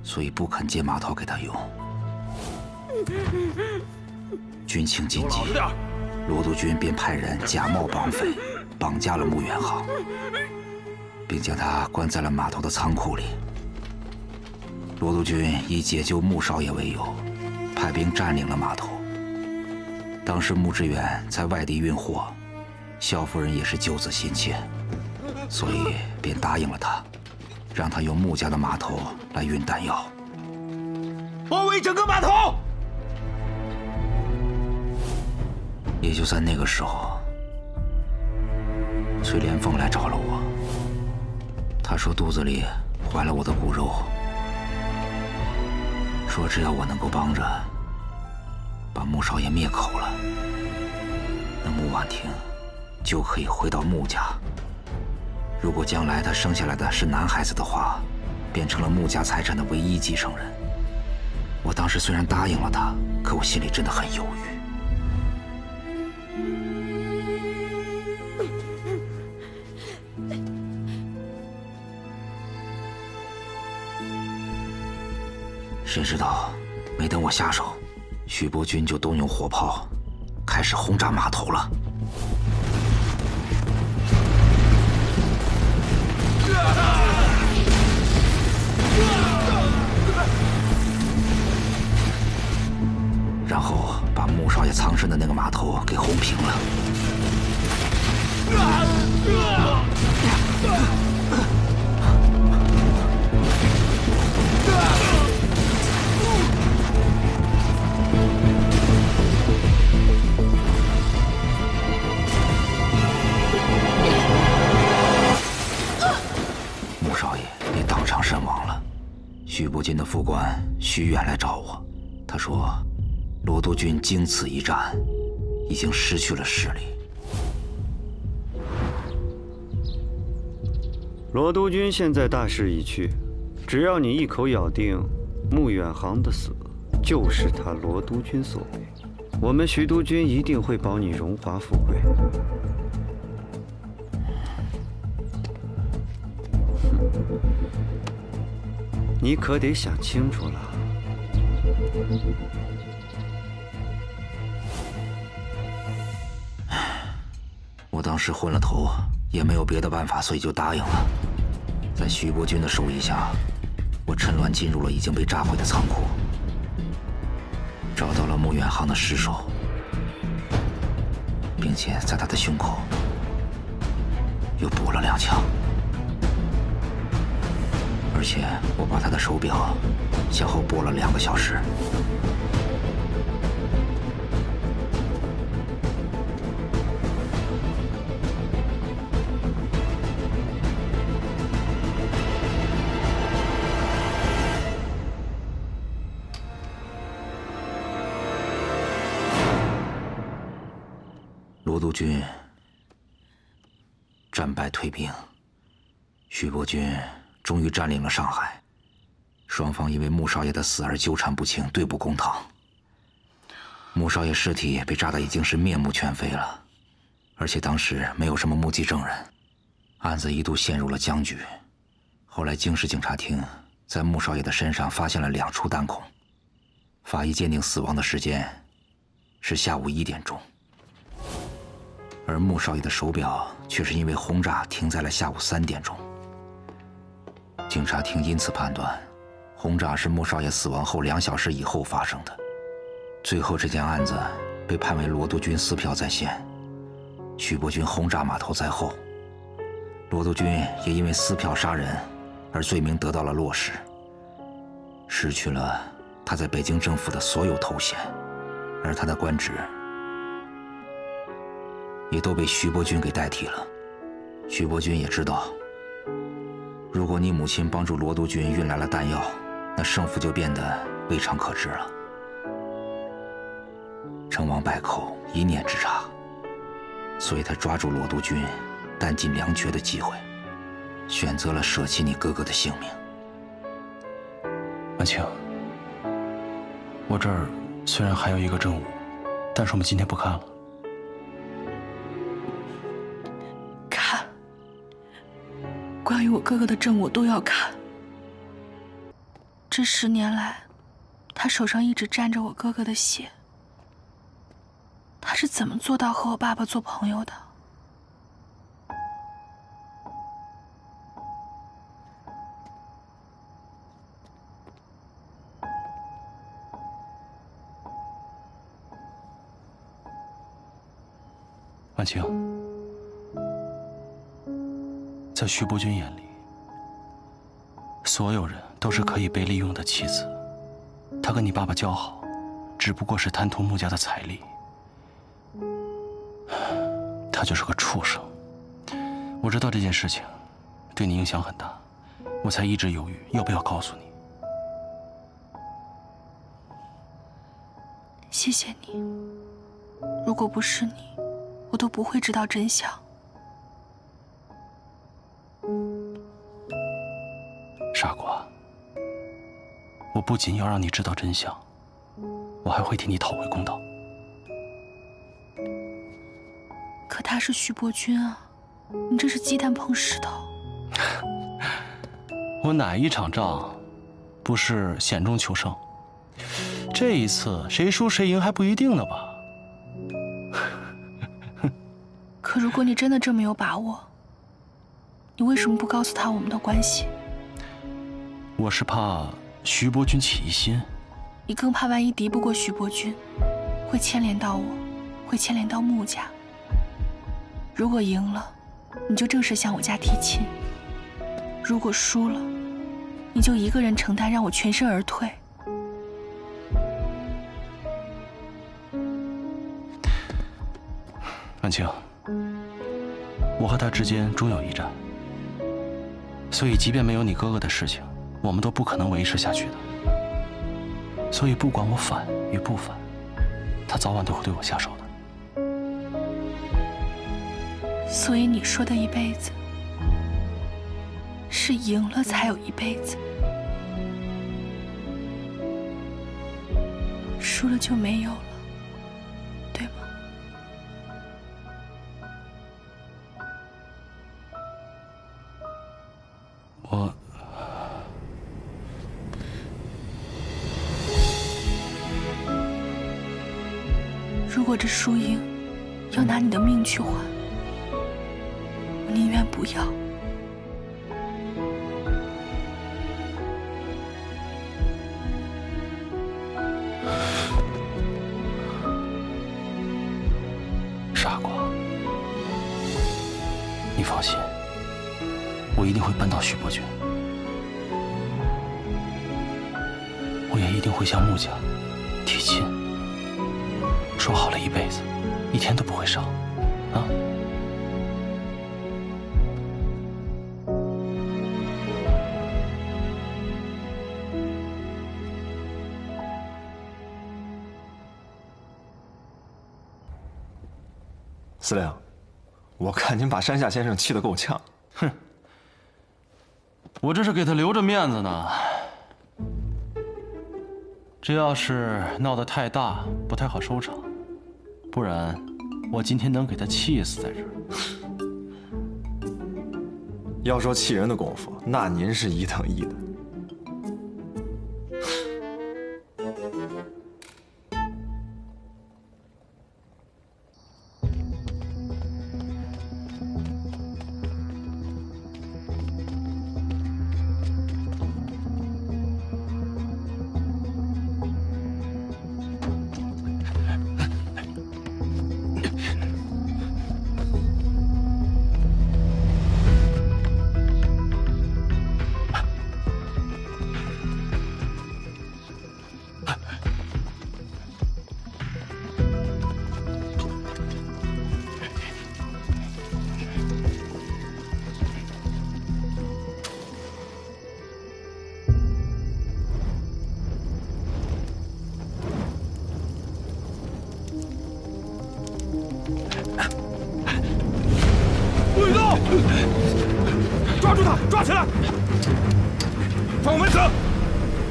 所以不肯借码头给他用。军情紧急，罗督军便派人假冒绑匪，绑架了穆远航，并将他关在了码头的仓库里。罗督军以解救穆少爷为由，派兵占领了码头。当时穆志远在外地运货，萧夫人也是救子心切，所以便答应了他，让他用穆家的码头来运弹药。包围整个码头！也就在那个时候，崔连凤来找了我。他说肚子里怀了我的骨肉，说只要我能够帮着把穆少爷灭口了，那穆婉婷就可以回到穆家。如果将来他生下来的是男孩子的话，变成了穆家财产的唯一继承人。我当时虽然答应了他，可我心里真的很犹豫。谁知道，没等我下手，徐伯钧就动用火炮，开始轰炸码头了。然后把穆少爷藏身的那个码头给轰平了。穆少爷也当场身亡了。徐伯钧的副官徐远来找我，他说罗督军经此一战，已经失去了势力。罗督军现在大势已去，只要你一口咬定穆远航的死就是他罗督军所为，我们徐督军一定会保你荣华富贵。你可得想清楚了。我当时昏了头，也没有别的办法，所以就答应了。在徐伯钧的授意下，我趁乱进入了已经被炸毁的仓库，找到了穆远航的尸首，并且在他的胸口又补了2枪。而且我把他的手表向后拨了2个小时。罗督军战败退兵，徐伯钧终于占领了上海，双方因为穆少爷的死而纠缠不清，对簿公堂。穆少爷尸体被炸得已经是面目全非了，而且当时没有什么目击证人，案子一度陷入了僵局。后来京市警察厅在穆少爷的身上发现了2处弹孔，法医鉴定死亡的时间是下午1点钟，而穆少爷的手表却是因为轰炸停在了下午3点钟。警察厅因此判断，轰炸是穆少爷死亡后2小时以后发生的。最后这件案子被判为罗督军撕票在先，徐伯钧轰炸码头在后。罗督军也因为撕票杀人而罪名得到了落实，失去了他在北京政府的所有头衔，而他的官职也都被徐伯钧给代替了。徐伯钧也知道，如果你母亲帮助罗督军运来了弹药，那胜负就变得未尝可知了。成王败寇，一念之差，所以他抓住罗督军弹尽粮绝的机会，选择了舍弃你哥哥的性命。婉清，我这儿虽然还有一个证物，但是我们今天不看了。我哥哥的证我都要看。这10年来，他手上一直沾着我哥哥的血。他是怎么做到和我爸爸做朋友的？婉清，在徐伯君眼里，所有人都是可以被利用的棋子。他跟你爸爸交好，只不过是贪图穆家的财力。他就是个畜生。我知道这件事情对你影响很大，我才一直犹豫要不要告诉你。谢谢你，如果不是你，我都不会知道真相。傻瓜，我不仅要让你知道真相，我还会替你讨回公道。可他是徐伯君啊，你这是鸡蛋碰石头。我哪一场仗不是险中求胜？这一次谁输谁赢还不一定呢吧？可如果你真的这么有把握，你为什么不告诉他我们的关系？我是怕徐伯君起疑心。你更怕万一敌不过徐伯君，会牵连到我，会牵连到穆家。如果赢了，你就正式向我家提亲；如果输了，你就一个人承担，让我全身而退。婉清，我和他之间终有一战，所以即便没有你哥哥的事情，我们都不可能维持下去的。所以不管我反与不反，他早晚都会对我下手的。所以你说的一辈子，是赢了才有一辈子，输了就没有了，对吗？我如果这输赢要拿你的命去换，我宁愿不要。傻瓜，你放心，我一定会扳倒徐伯君，我也一定会向穆家提亲，说好了一辈子，一天都不会少，啊！司令，我看您把山下先生气得够呛。哼，我这是给他留着面子呢。这要是闹得太大，不太好收场，不然我今天能给他气死在这儿。要说气人的功夫，那您是1等1的。不许动！抓住他，抓起来！放我们走！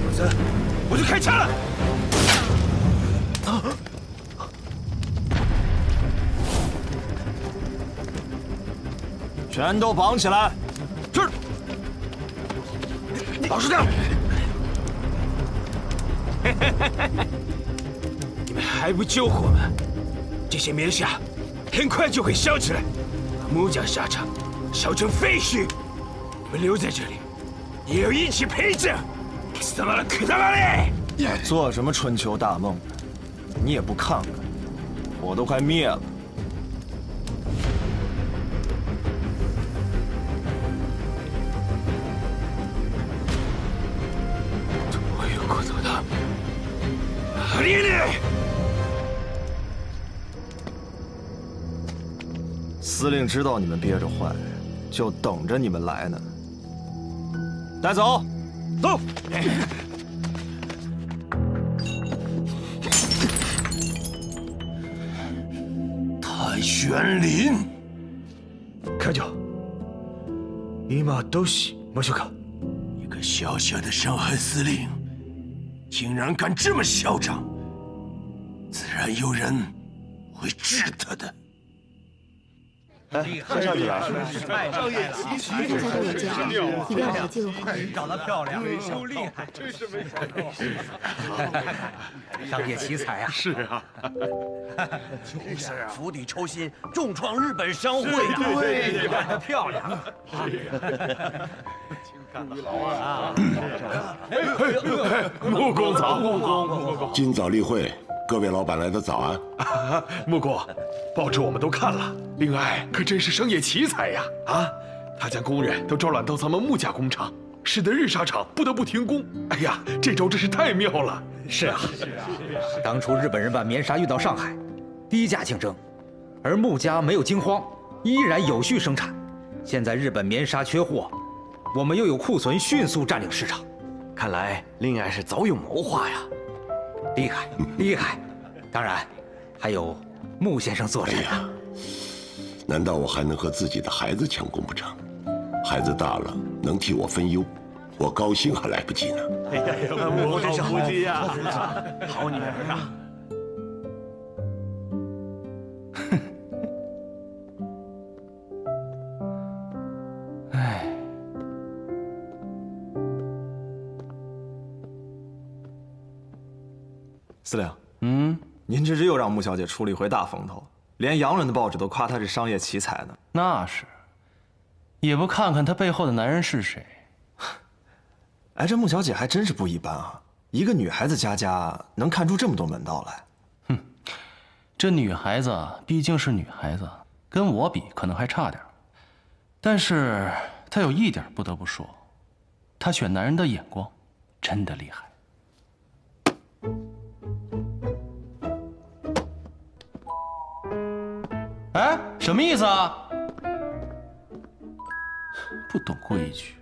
否则我就开枪了！全都绑起来！是。老实点！你们还不救火吗？这些棉纱很快就会烧起来，把木匠沙场烧成废墟。你们留在这里，也要一起陪着。死了可他妈的！做什么春秋大梦？你也不看看，火都快灭了。我有骨头的，烈烈！司令知道你们憋着坏，就等着你们来呢。带走，走。太玄林，看着，一马都西，莫修卡，一个小小的上海司令，竟然敢这么嚣张，自然有人会治他的。哎，再上去来！上夜奇才，一定要给记录好。长得漂亮，又厉害，真是没想到。上夜奇才啊！是啊，就是啊，釜底抽薪，重创日本商会。对，干得漂亮！干得好啊！穆公早，穆公，今早例会，各位老板来的早安。穆公，报纸我们都看了，令爱可真是生业奇才呀！啊，他将工人都招揽到咱们穆家工厂，使得日纱厂不得不停工。哎呀，这招真是太妙了！是啊，当初日本人把棉纱运到上海，低价竞争，而穆家没有惊慌，依然有序生产。现在日本棉纱缺货，我们又有库存，迅速占领市场。看来令爱是早有谋划呀，厉害，厉害！当然，还有穆先生坐镇啊。难道我还能和自己的孩子抢功不成？孩子大了，能替我分忧，我高兴还来不及呢。哎呀，我好不羁呀！好女儿啊！唉，司令，您这是又让穆小姐出了一回大风头，连洋人的报纸都夸她是商业奇才呢。那是，也不看看她背后的男人是谁。哎，这穆小姐还真是不一般啊！一个女孩子家能看出这么多门道来。哼，这女孩子毕竟是女孩子，跟我比可能还差点，但是她有一点不得不说，她选男人的眼光真的厉害。哎，什么意思啊？不懂规矩。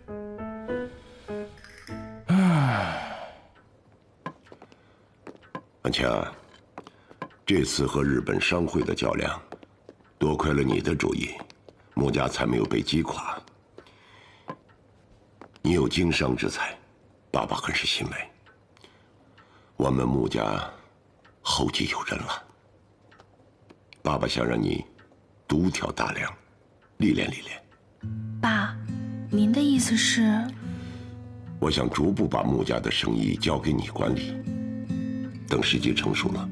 安强，这次和日本商会的较量，多亏了你的主意，穆家才没有被击垮。你有经商之才，爸爸很是欣慰。我们穆家后继有人了，爸爸想让你独挑大梁，历练历练。爸，您的意思是？我想逐步把穆家的生意交给你管理，等时机成熟了，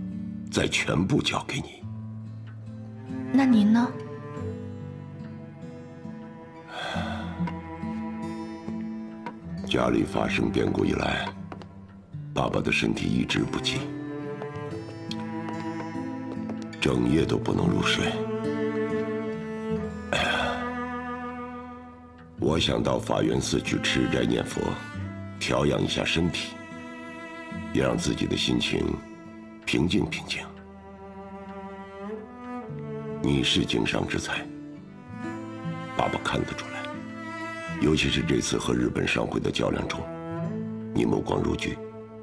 再全部交给你。那您呢？家里发生变故以来，爸爸的身体一直不济，整夜都不能入睡。我想到法源寺去吃斋念佛，调养一下身体，也让自己的心情平静平静。你是经商之才，爸爸看得出来，尤其是这次和日本商会的较量中，你目光如炬，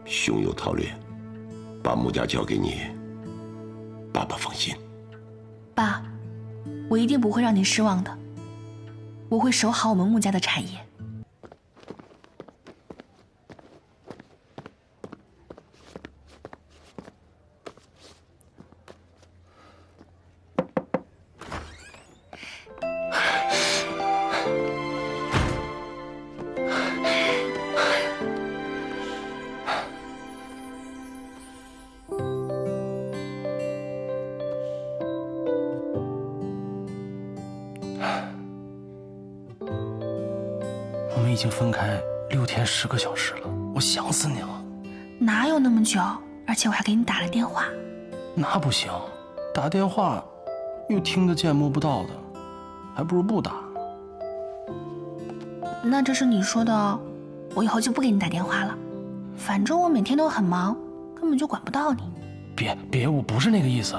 胸有韬略，把穆家交给你，爸爸放心。爸，我一定不会让您失望的。我会守好我们穆家的产业。已经分开6天10个小时了，我想死你了。哪有那么久？而且我还给你打了电话。那不行，打电话又听得见摸不到的，还不如不打。那这是你说的哦，我以后就不给你打电话了。反正我每天都很忙，根本就管不到你。别，我不是那个意思，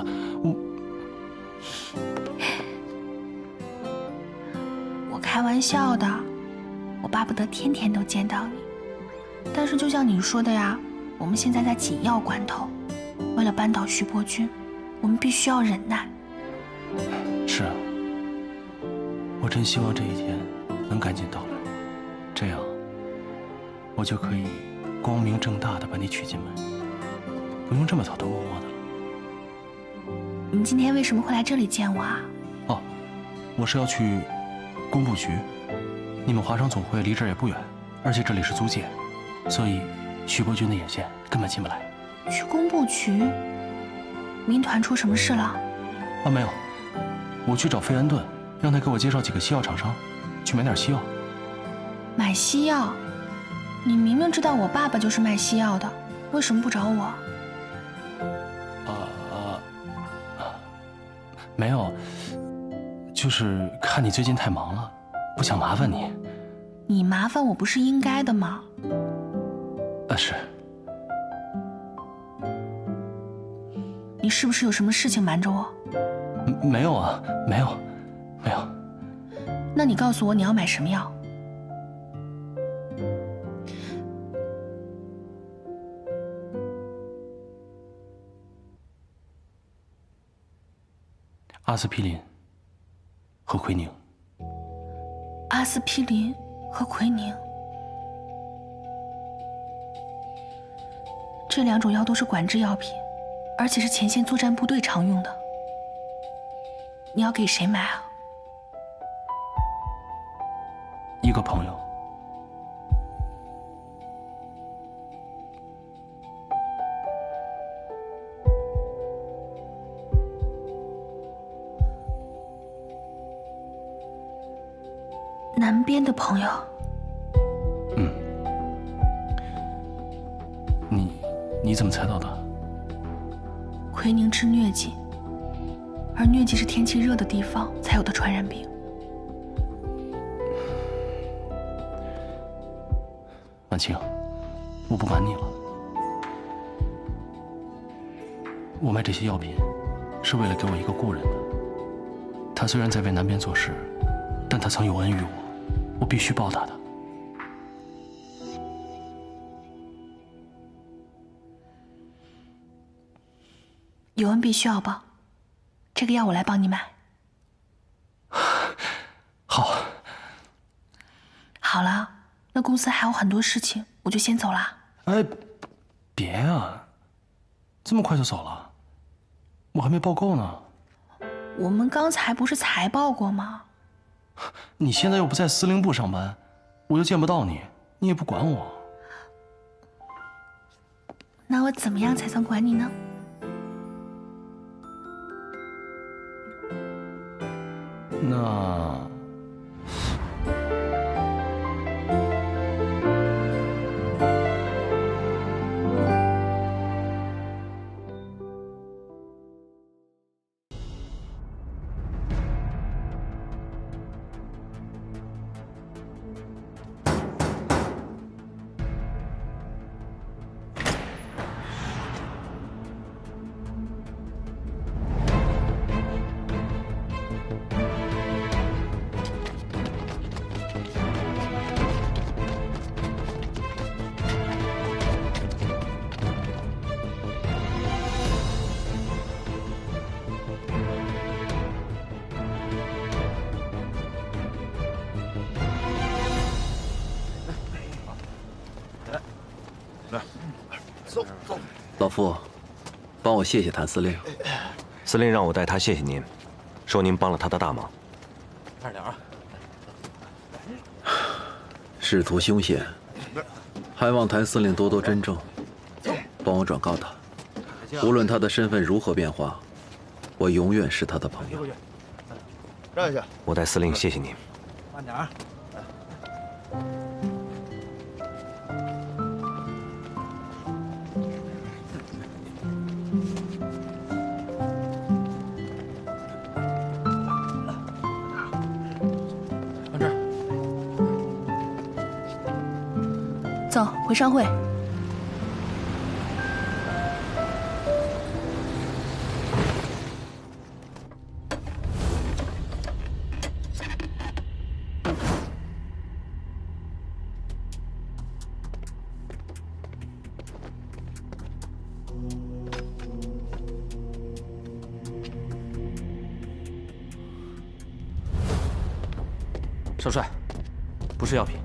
我开玩笑的，我巴不得天天都见到你。但是就像你说的呀，我们现在在紧要关头，为了扳倒徐伯君，我们必须要忍耐。是啊，我真希望这一天能赶紧到来，这样我就可以光明正大的把你娶进门，不用这么偷偷摸摸的了。你今天为什么会来这里见我啊？哦，我是要去工部局，你们华商总会离这儿也不远，而且这里是租界，所以徐伯君的眼线根本进不来。去工部局？民团出什么事了？啊，没有，我去找费安顿，让他给我介绍几个西药厂商，去买点西药。买西药？你明明知道我爸爸就是卖西药的，为什么不找我？没有，就是看你最近太忙了，不想麻烦你。你麻烦我不是应该的吗？是。你是不是有什么事情瞒着我？没有啊，没有。那你告诉我你要买什么药？阿司匹林和奎宁。阿司匹林和奎宁，这2种药都是管制药品，而且是前线作战部队常用的。你要给谁买啊？一个朋友。南边的朋友。你怎么猜到的？奎宁治疟疾，而疟疾是天气热的地方才有的传染病。婉清，我不瞒你了，我卖这些药品是为了给我一个故人的。他虽然在为南边做事，但他曾有恩于我，我必须报答他。有恩必须要报，这个药我来帮你买。好。好了，那公司还有很多事情，我就先走了。哎，别啊，这么快就走了？我还没报够呢。我们刚才不是才报过吗？你现在又不在司令部上班，我又见不到你，你也不管我。那我怎么样才算管你呢？那老夫，帮我谢谢谭司令。司令让我代他谢谢您，说您帮了他的大忙。快点啊！仕途凶险，还望谭司令多多珍重，帮我转告他，无论他的身份如何变化，我永远是他的朋友。让一下，我代司令谢谢您。慢点。走，回商会。少帅，不是药品，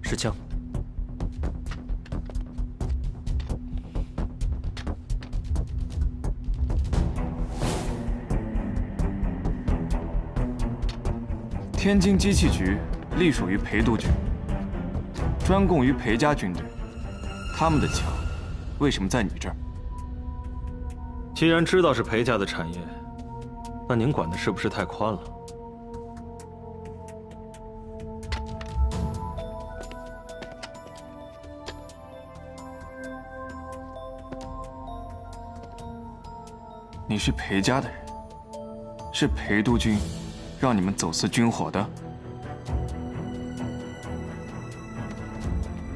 是枪。天津机器局隶属于裴督军，专供于裴家军队。他们的枪为什么在你这儿？既然知道是裴家的产业，那您管的是不是太宽了？你是裴家的人，是裴督军让你们走私军火的。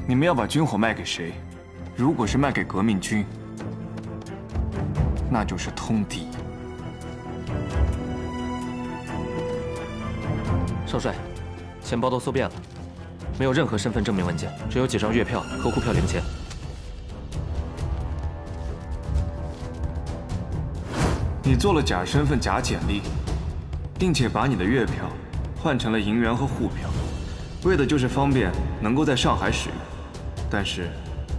你们要把军火卖给谁？如果是卖给革命军，那就是通敌。少帅，钱包都搜遍了，没有任何身份证明文件，只有几张月票和沪票零钱。你做了假身份、假简历，并且把你的月票换成了银元和沪票，为的就是方便能够在上海使用。但是，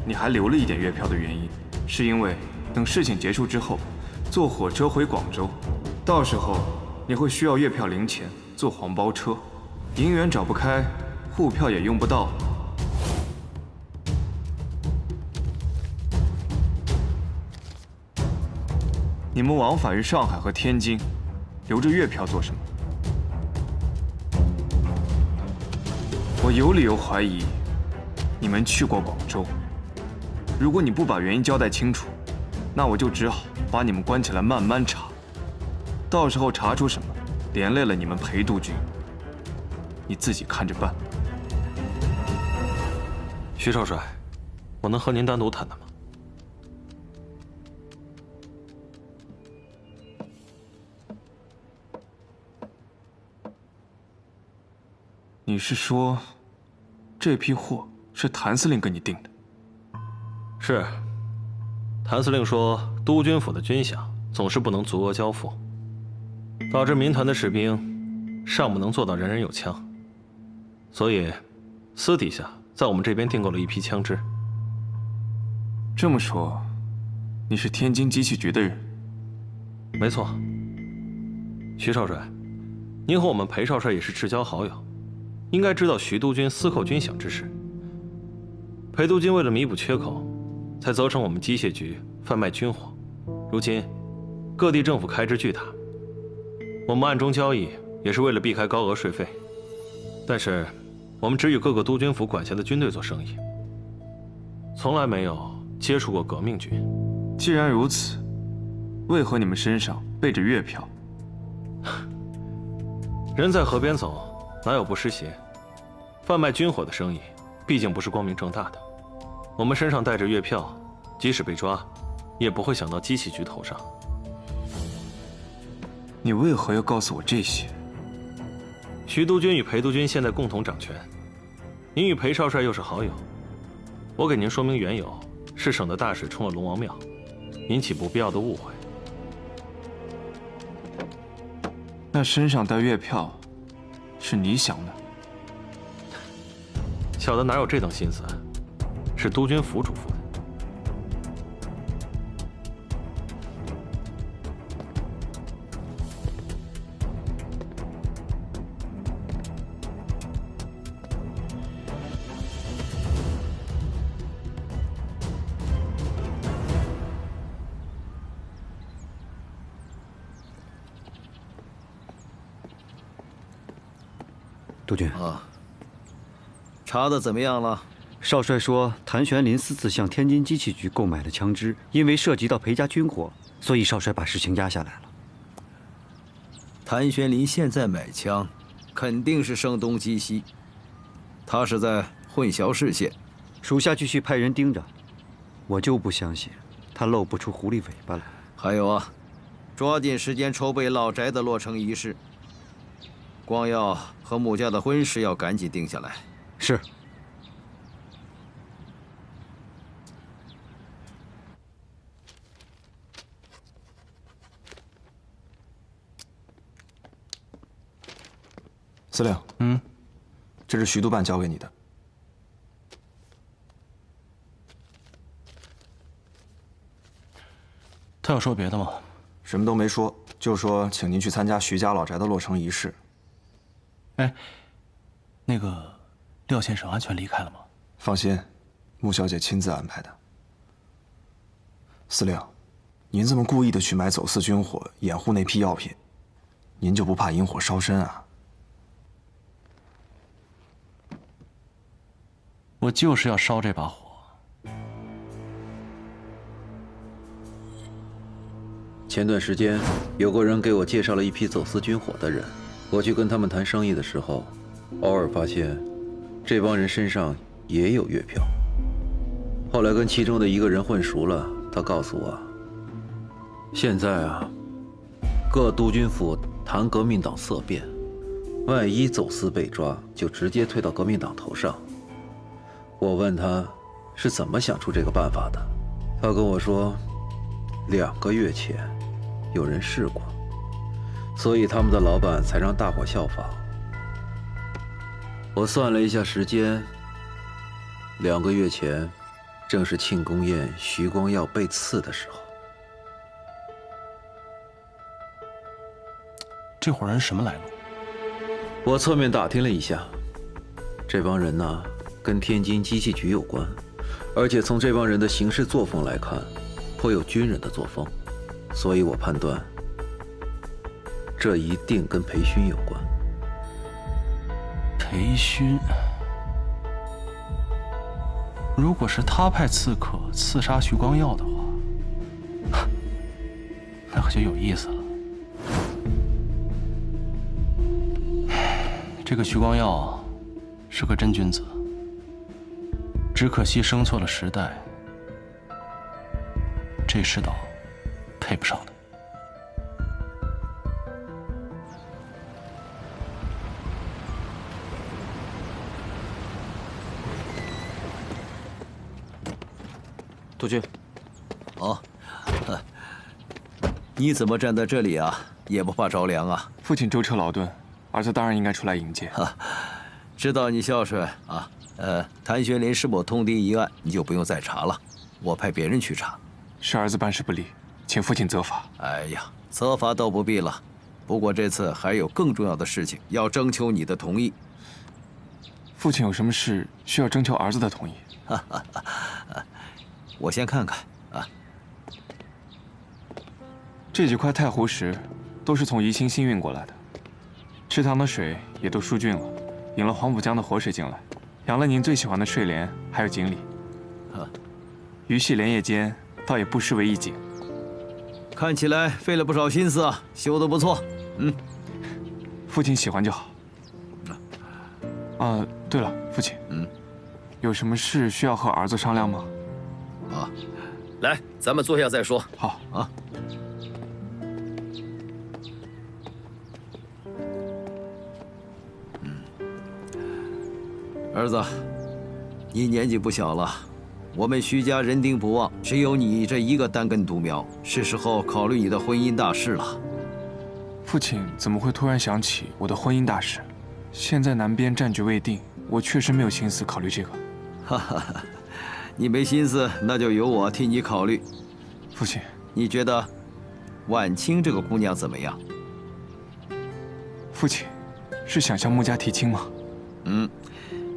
你还留了一点月票的原因，是因为等事情结束之后，坐火车回广州，到时候你会需要月票零钱坐黄包车，银元找不开，沪票也用不到。你们往返于上海和天津，留着月票做什么？我有理由怀疑，你们去过广州。如果你不把原因交代清楚，那我就只好把你们关起来慢慢查。到时候查出什么，连累了你们裴督军，你自己看着办。徐少帅，我能和您单独谈谈吗？你是说，这批货是谭司令跟你订的？是。谭司令说，督军府的军饷总是不能足额交付，导致民团的士兵尚不能做到人人有枪，所以私底下在我们这边订购了一批枪支。这么说，你是天津机器局的人？没错。徐少帅，您和我们裴少帅也是至交好友，应该知道徐督军私扣军饷之事。裴督军为了弥补缺口，才责成我们机械局贩卖军火。如今各地政府开支巨大，我们暗中交易也是为了避开高额税费。但是我们只与各个督军府管辖的军队做生意，从来没有接触过革命军。既然如此，为何你们身上背着月票？人在河边走，哪有不湿鞋？贩卖军火的生意，毕竟不是光明正大的。我们身上带着月票，即使被抓，也不会想到机器局头上。你为何要告诉我这些？徐督军与裴督军现在共同掌权，您与裴少帅又是好友，我给您说明缘由，是省得大水冲了龙王庙，引起不必要的误会。那身上带月票，是你想的？小的哪有这等心思，是督军府嘱咐的。督军啊，查的怎么样了？少帅说，谭玄林私自向天津机器局购买了枪支，因为涉及到裴家军火，所以少帅把事情压下来了。谭玄林现在买枪，肯定是声东击西，他是在混淆视线，属下继续派人盯着，我就不相信他露不出狐狸尾巴来。还有啊，抓紧时间筹备老宅的落成仪式。光耀和穆家的婚事要赶紧定下来。是。司令，这是徐督办交给你的。他有说别的吗？什么都没说，就说请您去参加徐家老宅的落成仪式。哎，那个廖先生安全离开了吗？放心，穆小姐亲自安排的。司令，您这么故意的去买走私军火，掩护那批药品，您就不怕引火烧身啊？我就是要烧这把火。前段时间，有个人给我介绍了一批走私军火的人，我去跟他们谈生意的时候，偶尔发现，这帮人身上也有月票。后来跟其中的一个人混熟了，他告诉我，现在啊，各督军府谈革命党色变，万一走私被抓，就直接推到革命党头上。我问他是怎么想出这个办法的，他跟我说，2个月前有人试过，所以他们的老板才让大伙效仿。我算了一下时间，2个月前正是庆功宴徐光耀被刺的时候。这伙人什么来路？我侧面打听了一下，这帮人呢，跟天津机器局有关，而且从这帮人的行事作风来看，颇有军人的作风，所以我判断，这一定跟裴勋有关。裴勋，如果是他派刺客刺杀徐光耀的话，那可就有意思了。这个徐光耀是个真君子，只可惜生错了时代，这世道配不上他。督军，哦，你怎么站在这里啊？也不怕着凉啊？父亲舟车劳顿，儿子当然应该出来迎接。知道你孝顺啊。谭玄林是否通敌一案，你就不用再查了，我派别人去查。是儿子办事不力，请父亲责罚。哎呀，责罚倒不必了，不过这次还有更重要的事情要征求你的同意。父亲有什么事需要征求儿子的同意？我先看看啊。这几块太湖石都是从宜兴新运过来的，池塘的水也都疏浚了，引了黄浦江的活水进来，养了您最喜欢的睡莲，还有锦鲤。鱼戏莲叶间，倒也不失为一景。看起来费了不少心思啊，修得不错。父亲喜欢就好。对了，父亲，有什么事需要和儿子商量吗？来，咱们坐下再说。好啊。儿子，你年纪不小了，我们徐家人丁不旺，只有你这一个单根独苗，是时候考虑你的婚姻大事了。父亲怎么会突然想起我的婚姻大事？现在南边战局未定，我确实没有心思考虑这个。你没心思，那就由我替你考虑。父亲，你觉得婉清这个姑娘怎么样？父亲，是想向穆家提亲吗？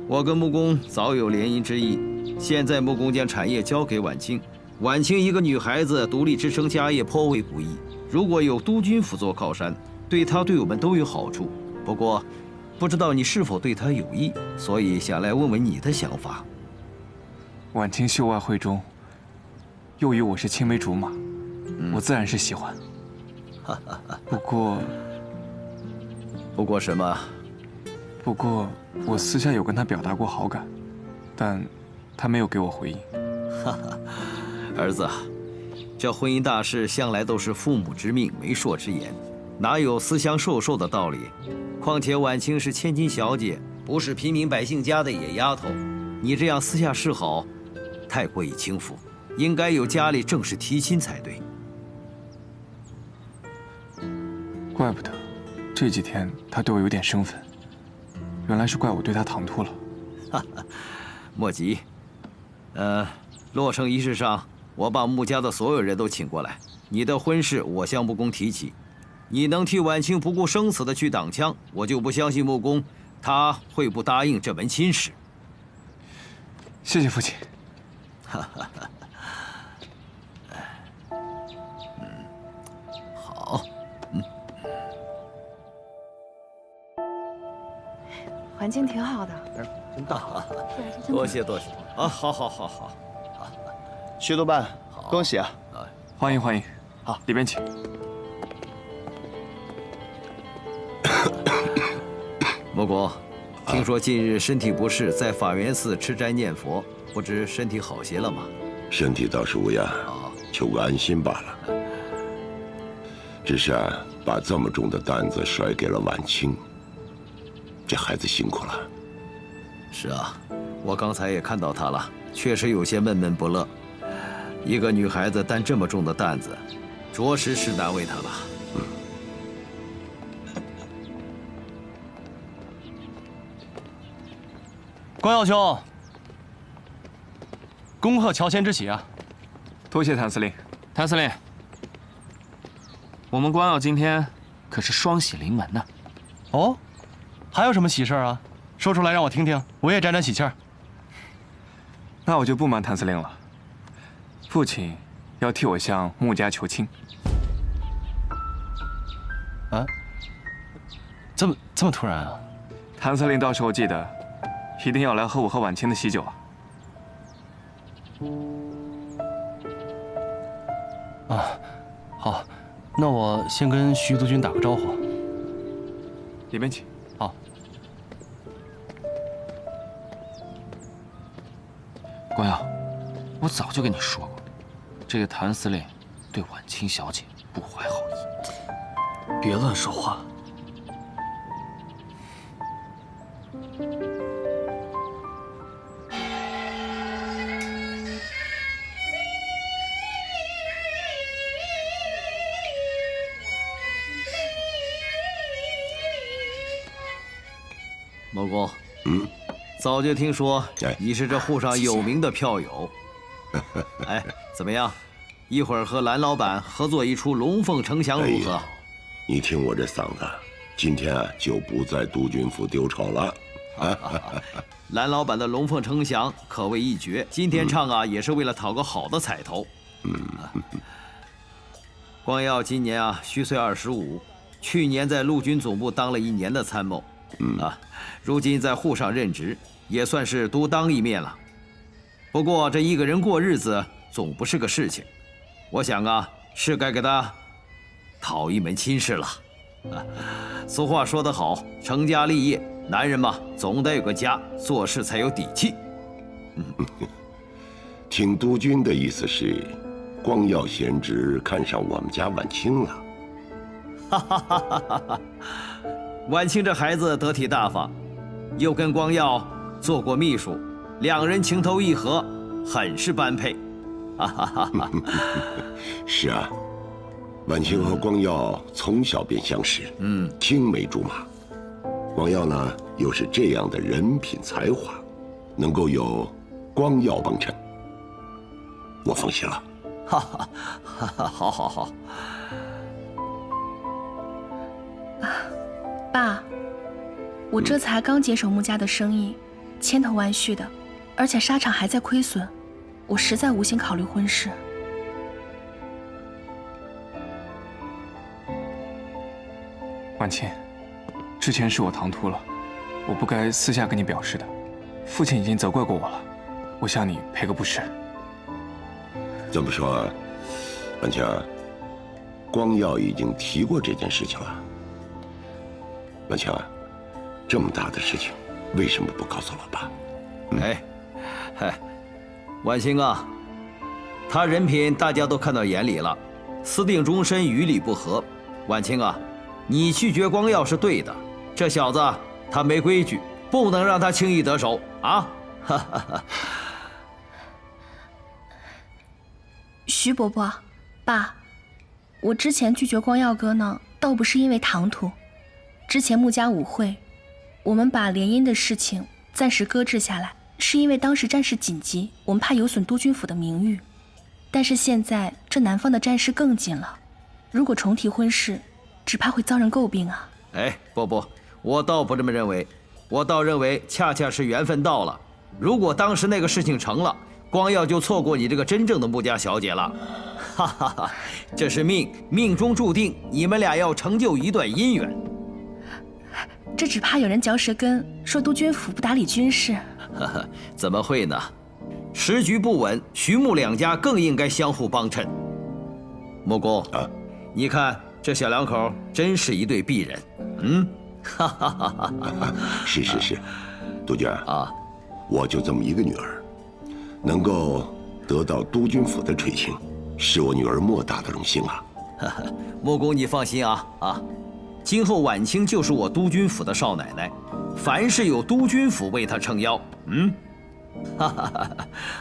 我跟穆公早有联姻之意，现在穆公将产业交给婉清，婉清一个女孩子独立支撑家业颇为不易。如果有督军府做靠山，对她对我们都有好处。不过，不知道你是否对她有意，所以想来问问你的想法。婉清秀外慧中，又与我是青梅竹马，我自然是喜欢。不过什么？不过我私下有跟她表达过好感，但他没有给我回应。哈哈，儿子，这婚姻大事向来都是父母之命，媒妁之言，哪有私相授受的道理？况且婉清是千金小姐，不是平民百姓家的野丫头，你这样私下示好，太过于轻浮，应该由家里正式提亲才对。怪不得这几天他对我有点生分，原来是怪我对他唐突了。哈哈，莫急。落成仪式上，我把穆家的所有人都请过来。你的婚事我向穆公提起，你能替婉清不顾生死的去挡枪，我就不相信穆公他会不答应这门亲事。谢谢父亲。哈哈哈。好。环境挺好的。真大啊！多谢多谢啊！好，徐督办，恭喜啊！欢迎欢迎，好，里边请。穆公，听说近日身体不适，在法源寺吃斋念佛，不知身体好些了吗？身体倒是无恙，求个安心罢了。只是把这么重的担子甩给了婉清，这孩子辛苦了。是啊，我刚才也看到她了，确实有些闷闷不乐。一个女孩子担这么重的担子，着实是难为她了。光耀兄，恭贺乔迁之喜啊！多谢谭司令。谭司令，我们光耀今天可是双喜临门呢。哦，还有什么喜事啊？说出来让我听听，我也沾沾喜气儿。那我就不瞒谭司令了，父亲要替我向穆家求亲。啊？这么突然啊？谭司令到时候记得，一定要来喝我和婉清的喜酒啊！啊，好，那我先跟徐督军打个招呼。里面请。好。光耀，我早就跟你说过，这个谭司令对婉清小姐不怀好意。别乱说话。穆公，早就听说你是这沪上有名的票友。哎，怎么样？一会儿和蓝老板合作一出《龙凤呈祥》如何？你听我这嗓子，今天就不在督军府丢丑了。蓝老板的《龙凤呈祥》可谓一绝，今天唱也是为了讨个好的彩头。光耀今年虚岁25，去年在陆军总部当了1年的参谋。如今在沪上任职，也算是独当一面了。不过这一个人过日子总不是个事情，我想是该给他讨一门亲事了。俗话说得好，成家立业，男人嘛，总得有个家，做事才有底气。听督军的意思是，光耀贤侄看上我们家婉清了。哈哈哈哈哈！婉清这孩子得体大方，又跟光耀做过秘书，两人情投意合，很是般配。哈哈哈哈！是啊，婉清和光耀从小便相识，青梅竹马。光耀呢，又是这样的人品才华，能够有光耀帮衬，我放心了。哈哈，好。爸，我这才刚接手穆家的生意，千头万绪的，而且沙场还在亏损，我实在无心考虑婚事。婉清，之前是我唐突了，我不该私下跟你表示的。父亲已经责怪过我了，我向你赔个不是。这么说，婉清，光耀已经提过这件事情了。婉清，这么大的事情，为什么不告诉老爸？婉清啊，他人品大家都看到眼里了，私定终身与理不合。婉清啊，你拒绝光耀是对的，这小子他没规矩，不能让他轻易得手啊！哈哈哈。徐伯伯，爸，我之前拒绝光耀哥呢，倒不是因为唐突。之前穆家舞会，我们把联姻的事情暂时搁置下来，是因为当时战事紧急，我们怕有损督军府的名誉。但是现在这南方的战事更紧了，如果重提婚事，只怕会遭人诟病啊。哎，不，我倒不这么认为，我倒认为恰恰是缘分到了。如果当时那个事情成了，光耀就错过你这个真正的穆家小姐了。哈哈哈，这是命中注定，你们俩要成就一段姻缘。这只怕有人嚼舌根，说督军府不打理军事。呵呵，怎么会呢？时局不稳，徐穆两家更应该相互帮衬。穆公啊，你看这小两口真是一对璧人。嗯，哈哈哈哈。是，督军啊，我就这么一个女儿，能够得到督军府的垂青，是我女儿莫大的荣幸啊。穆公，你放心啊。今后婉清就是我督军府的少奶奶，凡事有督军府为她撑腰。哈哈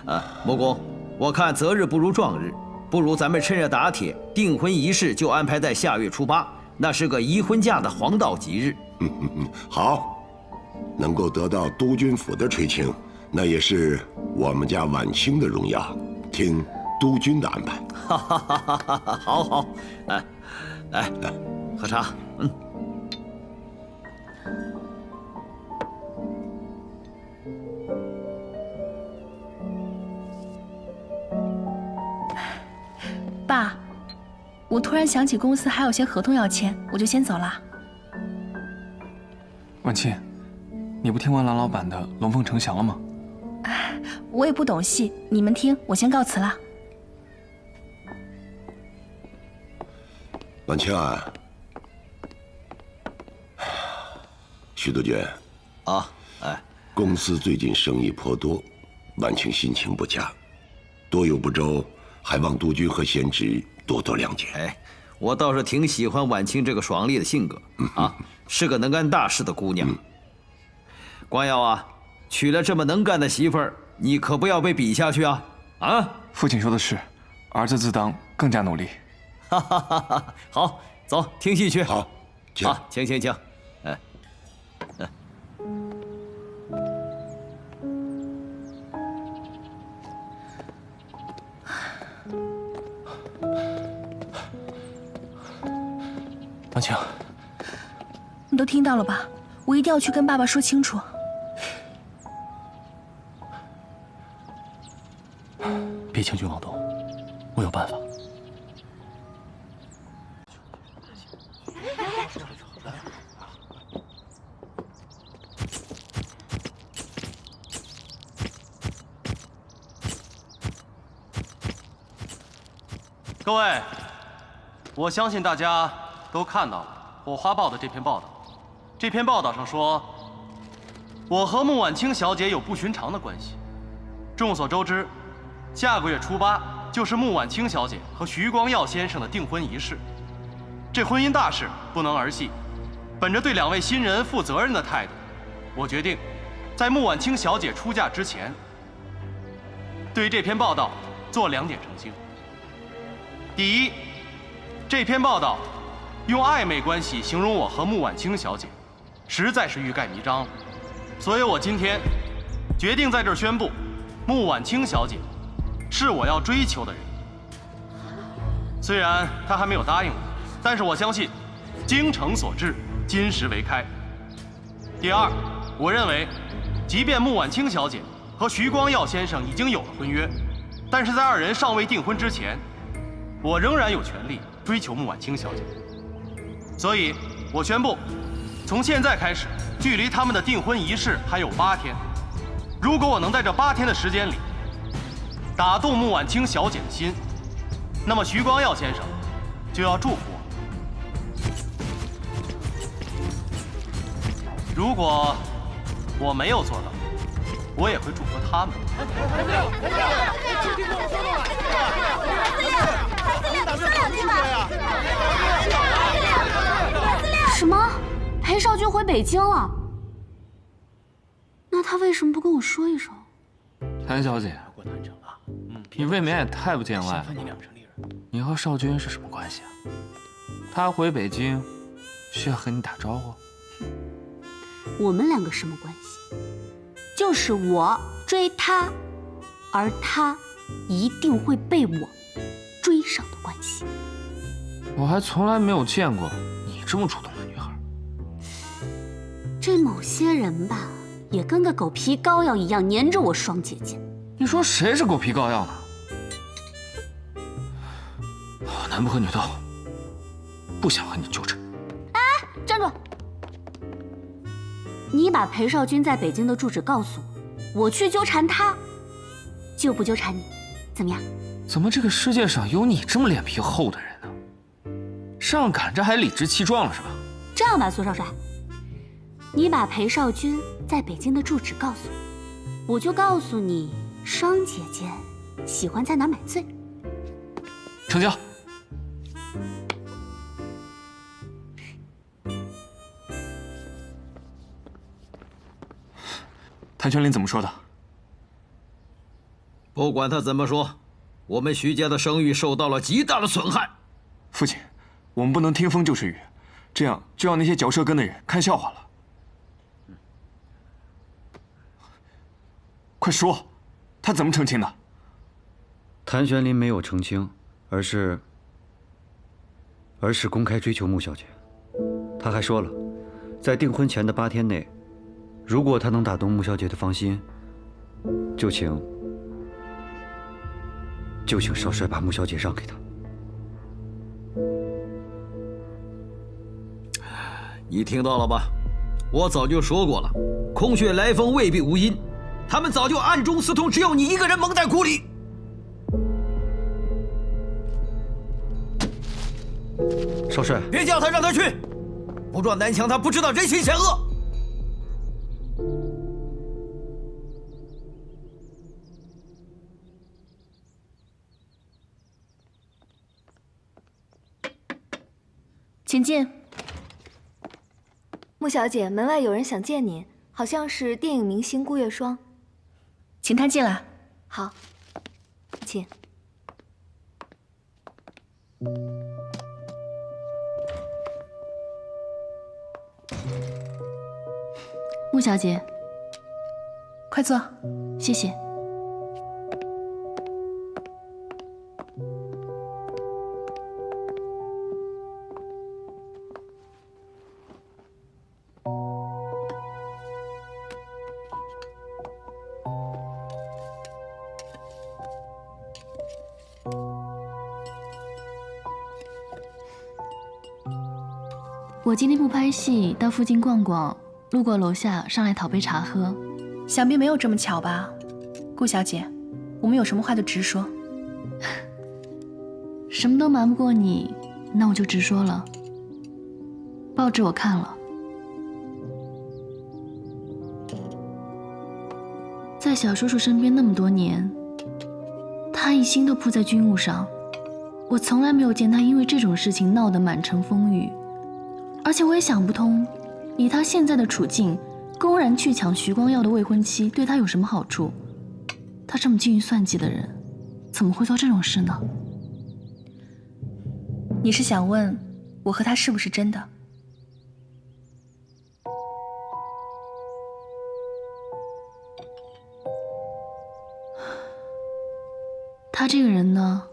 哈！穆公，我看择日不如撞日，不如咱们趁热打铁，订婚仪式就安排在下月初8，那是个移婚嫁的黄道吉日。好，能够得到督军府的垂青，那也是我们家婉清的荣耀，听督军的安排。好，来，喝茶。爸，我突然想起公司还有些合同要签，我就先走了。婉清，你不听完郎老板的《龙凤呈祥》了吗？我也不懂戏，你们听，我先告辞了。婉清啊，徐督军啊，公司最近生意颇多，婉清心情不佳，多有不周，还望督军和贤侄多多谅解。我倒是挺喜欢婉清这个爽利的性格啊，是个能干大事的姑娘。光耀啊，娶了这么能干的媳妇儿，你可不要被比下去啊！啊，父亲说的是，儿子自当更加努力。好，走，听戏去。好，请。婉清，你都听到了吧？我一定要去跟爸爸说清楚。别轻举妄动，我有办法。各位，我相信大家都看到了《火花报》的这篇报道。这篇报道上说，我和穆婉清小姐有不寻常的关系。众所周知，下个月初8就是穆婉清小姐和徐光耀先生的订婚仪式。这婚姻大事不能儿戏，本着对两位新人负责任的态度，我决定在穆婉清小姐出嫁之前，对这篇报道做2点澄清。第一，这篇报道用暧昧关系形容我和穆婉清小姐，实在是欲盖弥彰了。所以我今天决定在这儿宣布，穆婉清小姐是我要追求的人。虽然她还没有答应我，但是我相信精诚所至，金石为开。第二，我认为，即便穆婉清小姐和徐光耀先生已经有了婚约，但是在2人尚未订婚之前，我仍然有权利追求穆婉清小姐。所以，我宣布，从现在开始，距离他们的订婚仪式还有8天。如果我能在这8天的时间里打动穆婉清小姐的心，那么徐光耀先生就要祝福我。如果我没有做到，我也会祝福他们。什么？裴少君回北京了？那他为什么不跟我说一声？谭小姐，你未免也太不见外了。你和少君是什么关系啊？他回北京，需要和你打招呼？我们两个什么关系？就是我追他，而他一定会被我追上的关系。我还从来没有见过你这么主动的女孩。这某些人吧，也跟个狗皮膏药一样粘着我双姐姐。你说谁是狗皮膏药呢？我男不和女斗，不想和你纠缠。哎，站住！你把裴少君在北京的住址告诉我，我去纠缠他，就不纠缠你，怎么样？怎么这个世界上有你这么脸皮厚的人呢？上赶着还理直气壮了是吧？这样吧，苏少帅，你把裴少君在北京的住址告诉我，我就告诉你双姐姐喜欢在哪买醉。成交。谭玄林怎么说的？不管他怎么说，我们徐家的声誉受到了极大的损害。父亲，我们不能听风就是雨，这样就让那些嚼舌根的人看笑话了。快说，他怎么澄清的？谭玄林没有澄清，而是公开追求穆小姐。他还说了，在订婚前的8天内，如果他能打动穆小姐的芳心，就请少帅把穆小姐让给他。你听到了吧？我早就说过了，空穴来风未必无因，他们早就暗中私通，只有你一个人蒙在鼓里。少帅，别叫他，让他去，不撞南墙，他不知道人心险恶。请进。穆小姐，门外有人想见您，好像是电影明星顾月霜，请她进来。好，请。穆小姐，快坐，谢谢。我今天不拍戏，到附近逛逛，路过楼下，上来讨杯茶喝。想必没有这么巧吧，顾小姐，我们有什么话就直说。什么都瞒不过你，那我就直说了。报纸我看了，在小叔叔身边那么多年，他一心都扑在军务上，我从来没有见他因为这种事情闹得满城风雨。而且我也想不通，以他现在的处境，公然去抢徐光耀的未婚妻，对他有什么好处？他这么精于算计的人，怎么会做这种事呢？你是想问我和他是不是真的？他这个人呢，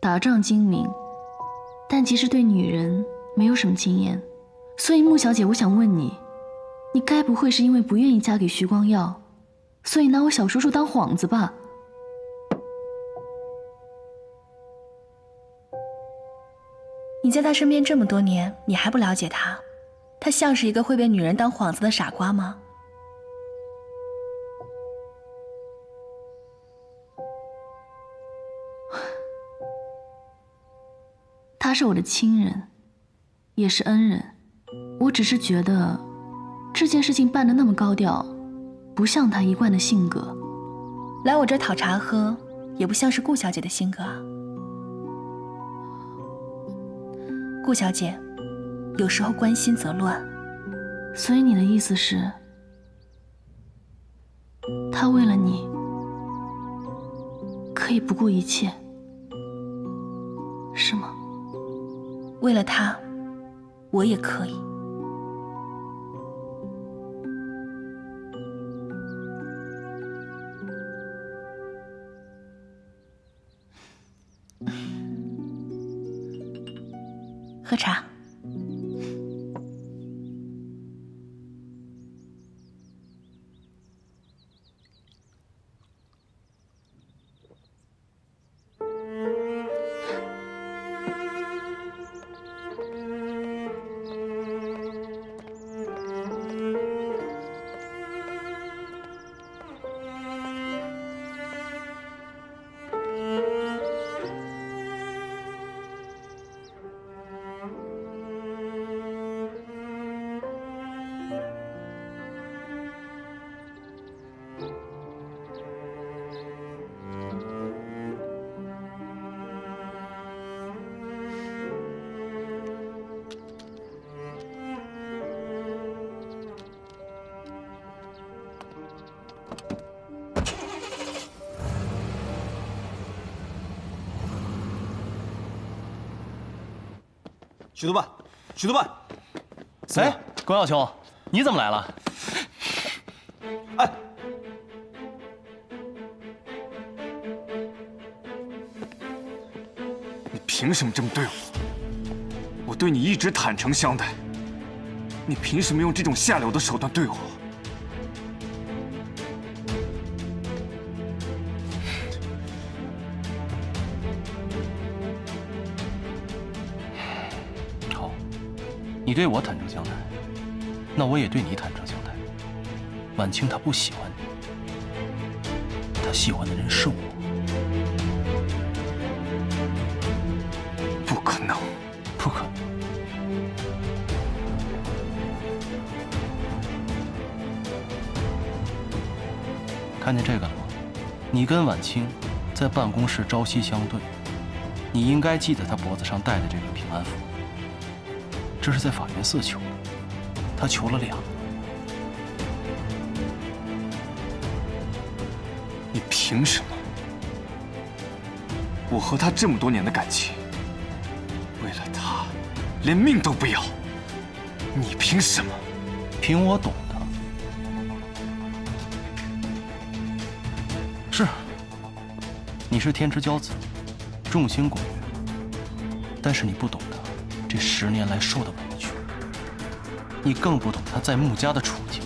打仗精明，但其实对女人没有什么经验。所以穆小姐，我想问你，你该不会是因为不愿意嫁给徐光耀，所以拿我小叔叔当幌子吧？你在他身边这么多年，你还不了解他？他像是一个会被女人当幌子的傻瓜吗？他是我的亲人，也是恩人。我只是觉得这件事情办得那么高调，不像她一贯的性格。来我这儿讨茶喝，也不像是顾小姐的性格啊。顾小姐，有时候关心则乱。所以你的意思是，他为了你可以不顾一切，是吗？为了他，我也可以。喝茶。许多半，许多半。哎，关耀兄，你怎么来了？哎，你凭什么这么对我？我对你一直坦诚相待，你凭什么用这种下流的手段对我？你对我坦诚相待，那我也对你坦诚相待。婉清她不喜欢你，她喜欢的人是我。不可能，不可能。看见这个了吗？你跟婉清在办公室朝夕相对，你应该记得她脖子上戴的这个平安符。这是在法院4求的，他求了2。你凭什么？我和他这么多年的感情，为了他，连命都不要。你凭什么？凭我懂的。是，你是天之骄子，众星拱月，但是你不懂得这10年来受的委屈，你更不懂他在穆家的处境。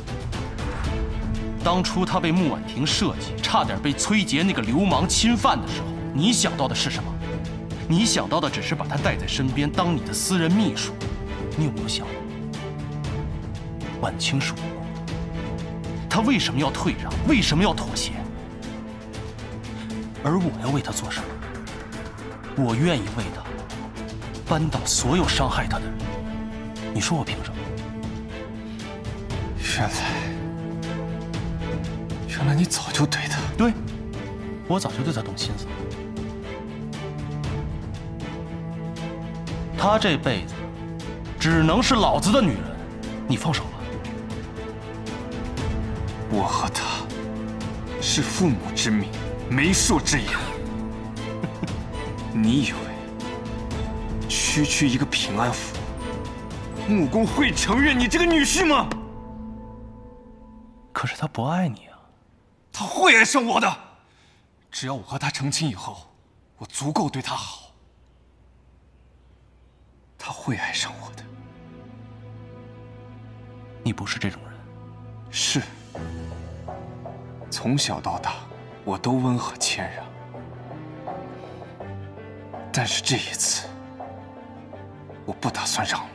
当初他被穆婉婷设计，差点被崔杰那个流氓侵犯的时候，你想到的是什么？你想到的只是把他带在身边，当你的私人秘书。你有没有想过，婉清是无辜的，他为什么要退让？为什么要妥协？而我要为他做什么？我愿意为他扳倒所有伤害他的人，你说我凭什么？原来你早就对他……对，我早就对他动心思了。他这辈子只能是老子的女人，你放手吧。我和他是父母之命，媒妁之言。你以为区一个平安符，穆公会承认你这个女婿吗？可是他不爱你啊。他会爱上我的，只要我和他成亲以后，我足够对他好，他会爱上我的。你不是这种人。是，从小到大我都温和谦让，但是这一次我不打算让了。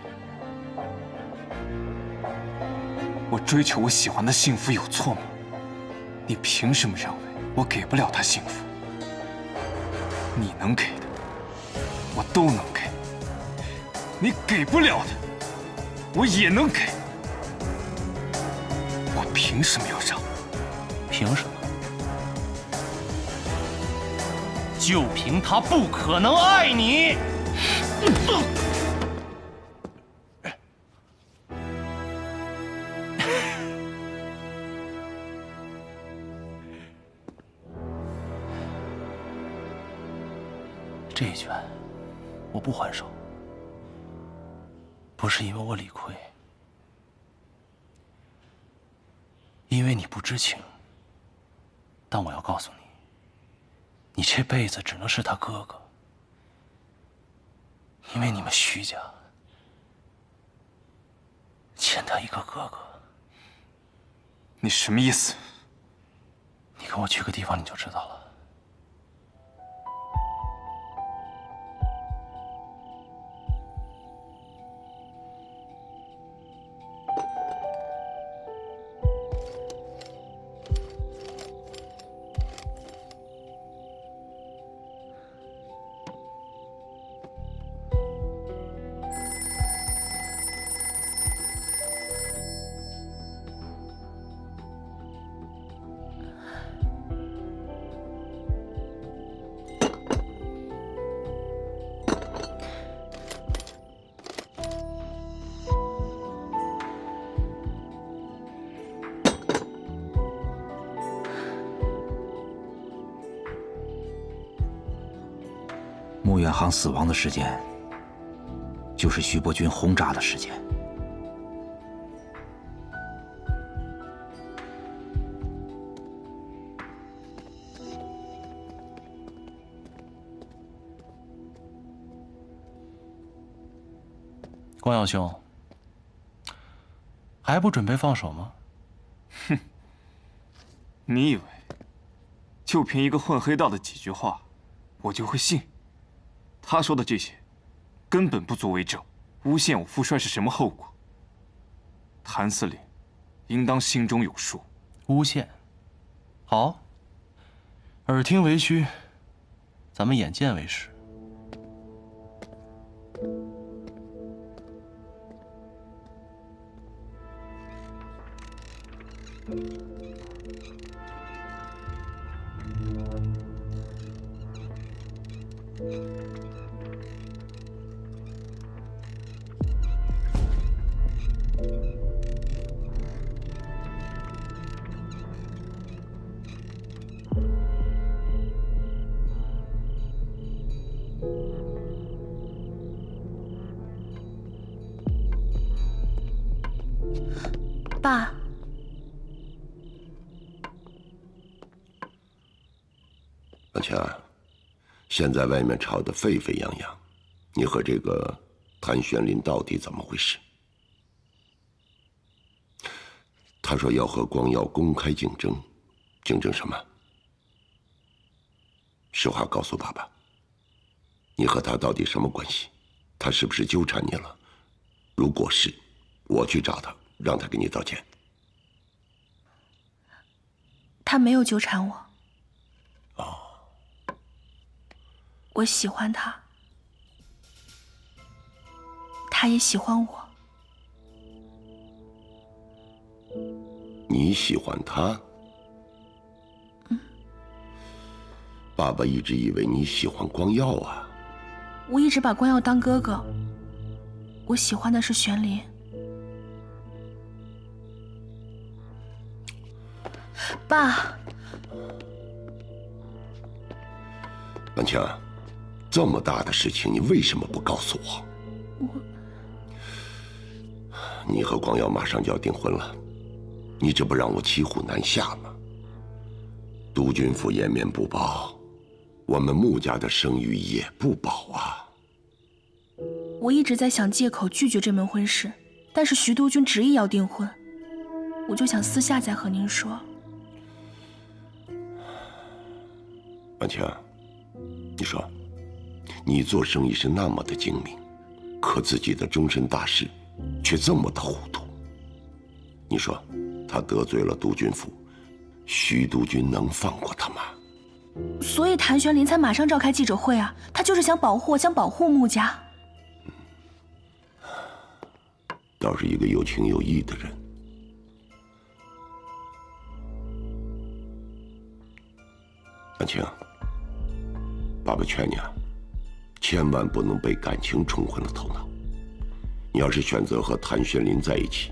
我追求我喜欢的幸福有错吗？你凭什么认为我给不了他幸福？你能给的，我都能给；你给不了的，我也能给。我凭什么要让？凭什么？就凭他不可能爱你。这一拳，我不还手，不是因为我理亏，因为你不知情。但我要告诉你，你这辈子只能是他哥哥，因为你们徐家欠他一个哥哥。你什么意思？你跟我去个地方你就知道了。穆远航死亡的时间，就是徐伯钧轰炸的时间。光耀兄，还不准备放手吗？哼，你以为就凭一个混黑道的几句话，我就会信？他说的这些，根本不足为证，诬陷我父帅是什么后果？谭司令，应当心中有数。诬陷，好，耳听为虚，咱们眼见为实。爸，阿强，现在外面吵得沸沸扬扬，你和这个谭玄林到底怎么回事？他说要和光耀公开竞争，竞争什么？实话告诉爸爸，你和他到底什么关系？他是不是纠缠你了？如果是，我去找他，让他给你道歉。他没有纠缠我。哦。我喜欢他，他也喜欢我。你喜欢他？爸爸一直以为你喜欢光耀啊。我一直把光耀当哥哥，我喜欢的是玄林。爸，万强，这么大的事情，你为什么不告诉我？你和光耀马上就要订婚了，你这不让我骑虎难下吗？督军府颜面不保，我们穆家的声誉也不保啊。我一直在想借口拒绝这门婚事，但是徐督军执意要订婚，我就想私下再和您说。万强，你说，你做生意是那么的精明，可自己的终身大事却这么的糊涂。你说，他得罪了督军府，徐督军能放过他吗？所以谭玄林才马上召开记者会啊，他就是想保护我，想保护穆家。倒是一个有情有义的人。婉清，爸爸劝你啊，千万不能被感情冲昏了头脑。你要是选择和谭玄林在一起，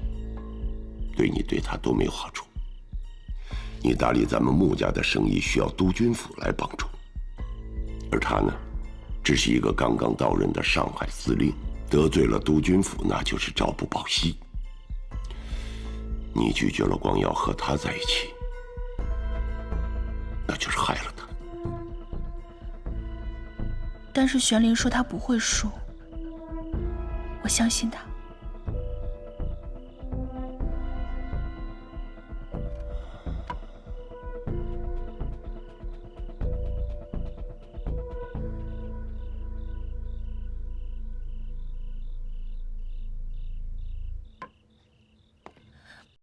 对你对他都没有好处。你打理咱们穆家的生意需要督军府来帮助，而他呢，只是一个刚刚到任的上海司令，得罪了督军府，那就是朝不保夕。你拒绝了光耀和他在一起，那就是害了他。但是玄灵说他不会输，我相信他。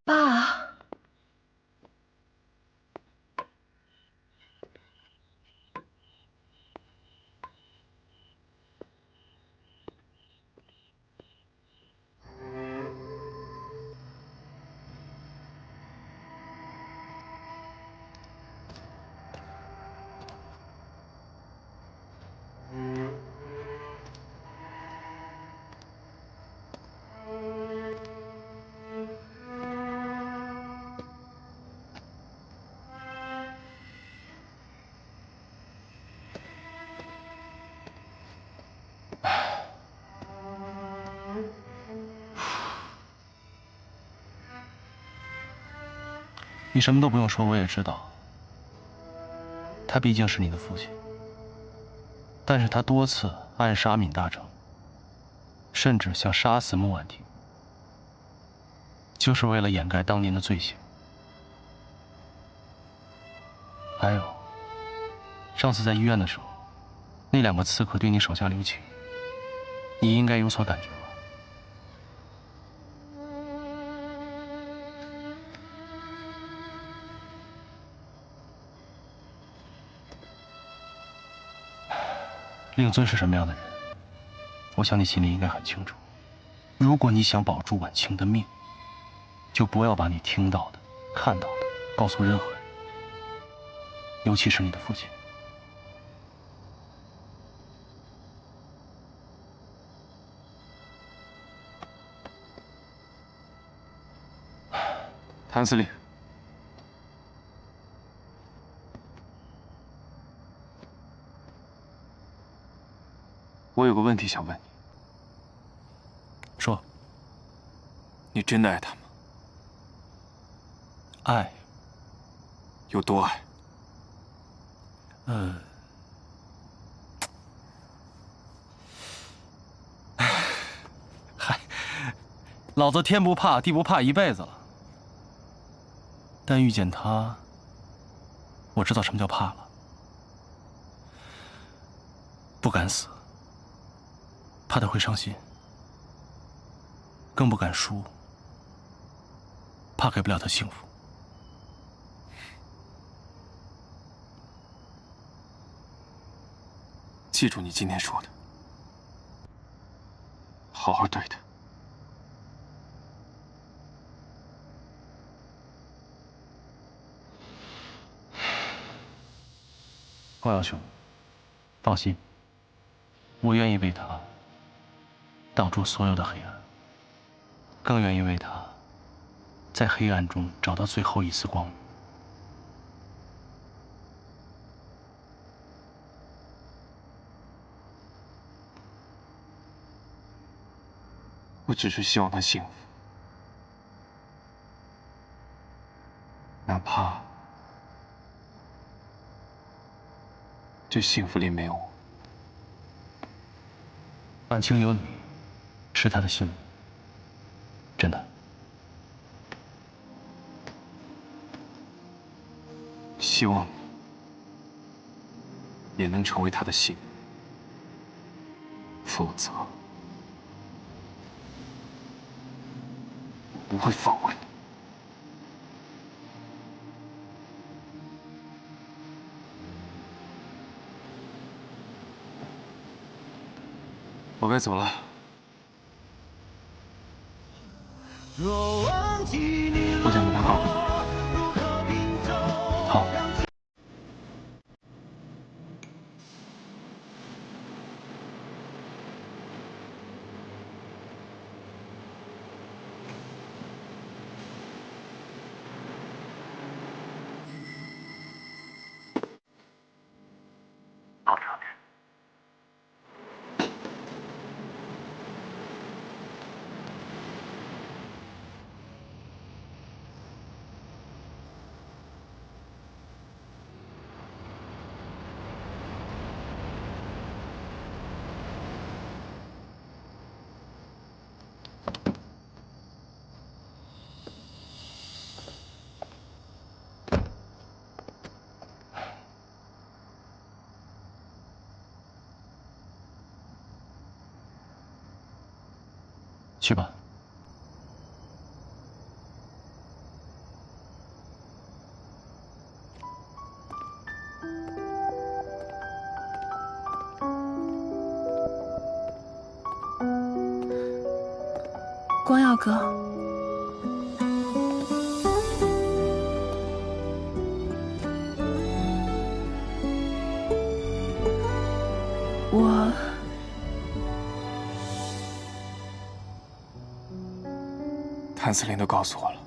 爸。你什么都不用说，我也知道。他毕竟是你的父亲，但是他多次暗杀闵大成，甚至想杀死穆婉婷，就是为了掩盖当年的罪行。还有，上次在医院的时候，那2个刺客对你手下留情，你应该有所感觉吧？令尊是什么样的人，我想你心里应该很清楚。如果你想保住婉清的命，就不要把你听到的、看到的告诉任何人，尤其是你的父亲。谭司令，我有个问题想问你。说。你真的爱他吗？爱。有多爱？嗨，老子天不怕地不怕一辈子了，但遇见他，我知道什么叫怕了。不敢死，怕他会伤心，更不敢输，怕给不了他幸福。记住你今天说的，好好对他。光耀兄，放心，我愿意为他挡住所有的黑暗，更愿意为他在黑暗中找到最后一丝光明。我只是希望他幸福，哪怕这幸福里没有我。婉清有你，是他的幸运，真的。希望也能成为他的幸运，否则我不会放过你。我该走了。我想跟他告别。好。去吧。光耀哥，谭司令都告诉我了，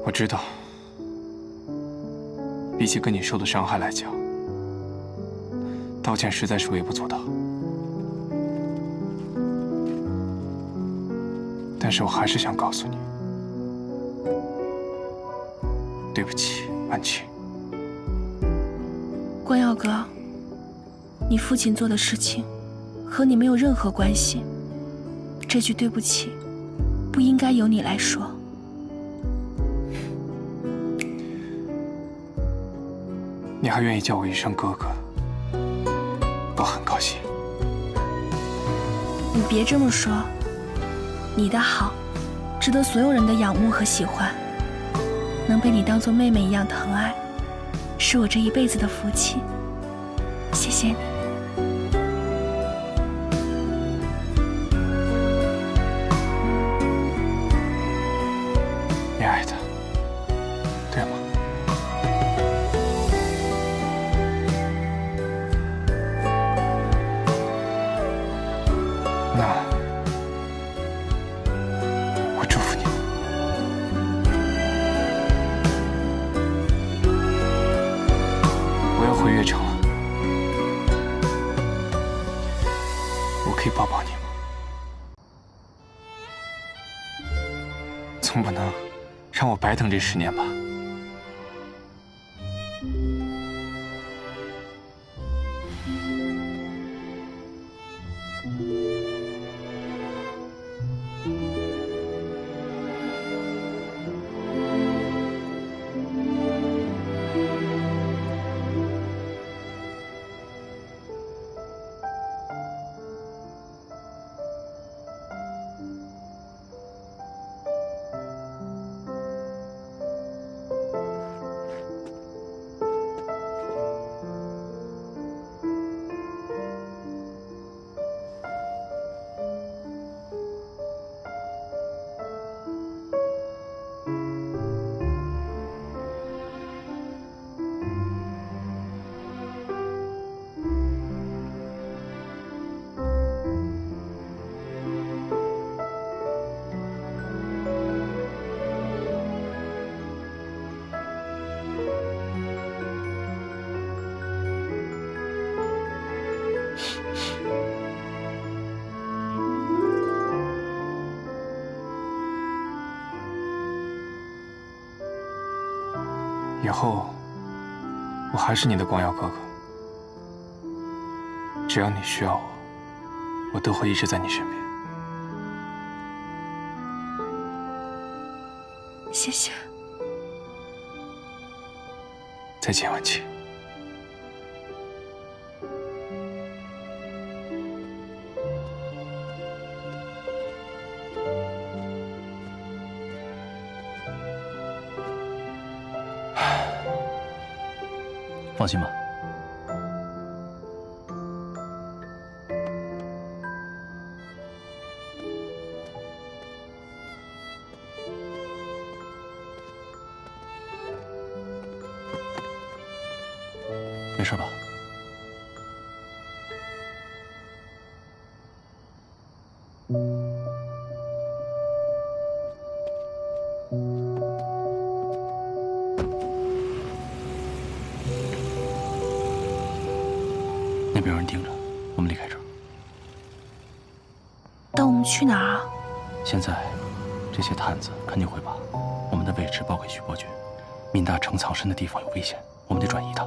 我知道，比起跟你受的伤害来讲，道歉实在是微不足道。但是我还是想告诉你，对不起，婉清。光耀哥，你父亲做的事情和你没有任何关系。这句对不起，不应该由你来说。你还愿意叫我一声哥哥，我很高兴。你别这么说，你的好，值得所有人的仰慕和喜欢。能被你当作妹妹一样疼爱，是我这一辈子的福气。谢谢你。你爱他，对吗？那我祝福你。我要回悦城了，我可以抱抱你吗？总不能让我白等这10年吧。以后，我还是你的光耀哥哥。只要你需要我，我都会一直在你身边。谢谢。再见，婉清。放心吧。没事吧？那边有人盯着，我们离开这儿。但我们去哪儿啊？现在，这些探子肯定会把我们的位置报给徐伯爵。闵大城藏身的地方有危险，我们得转移他。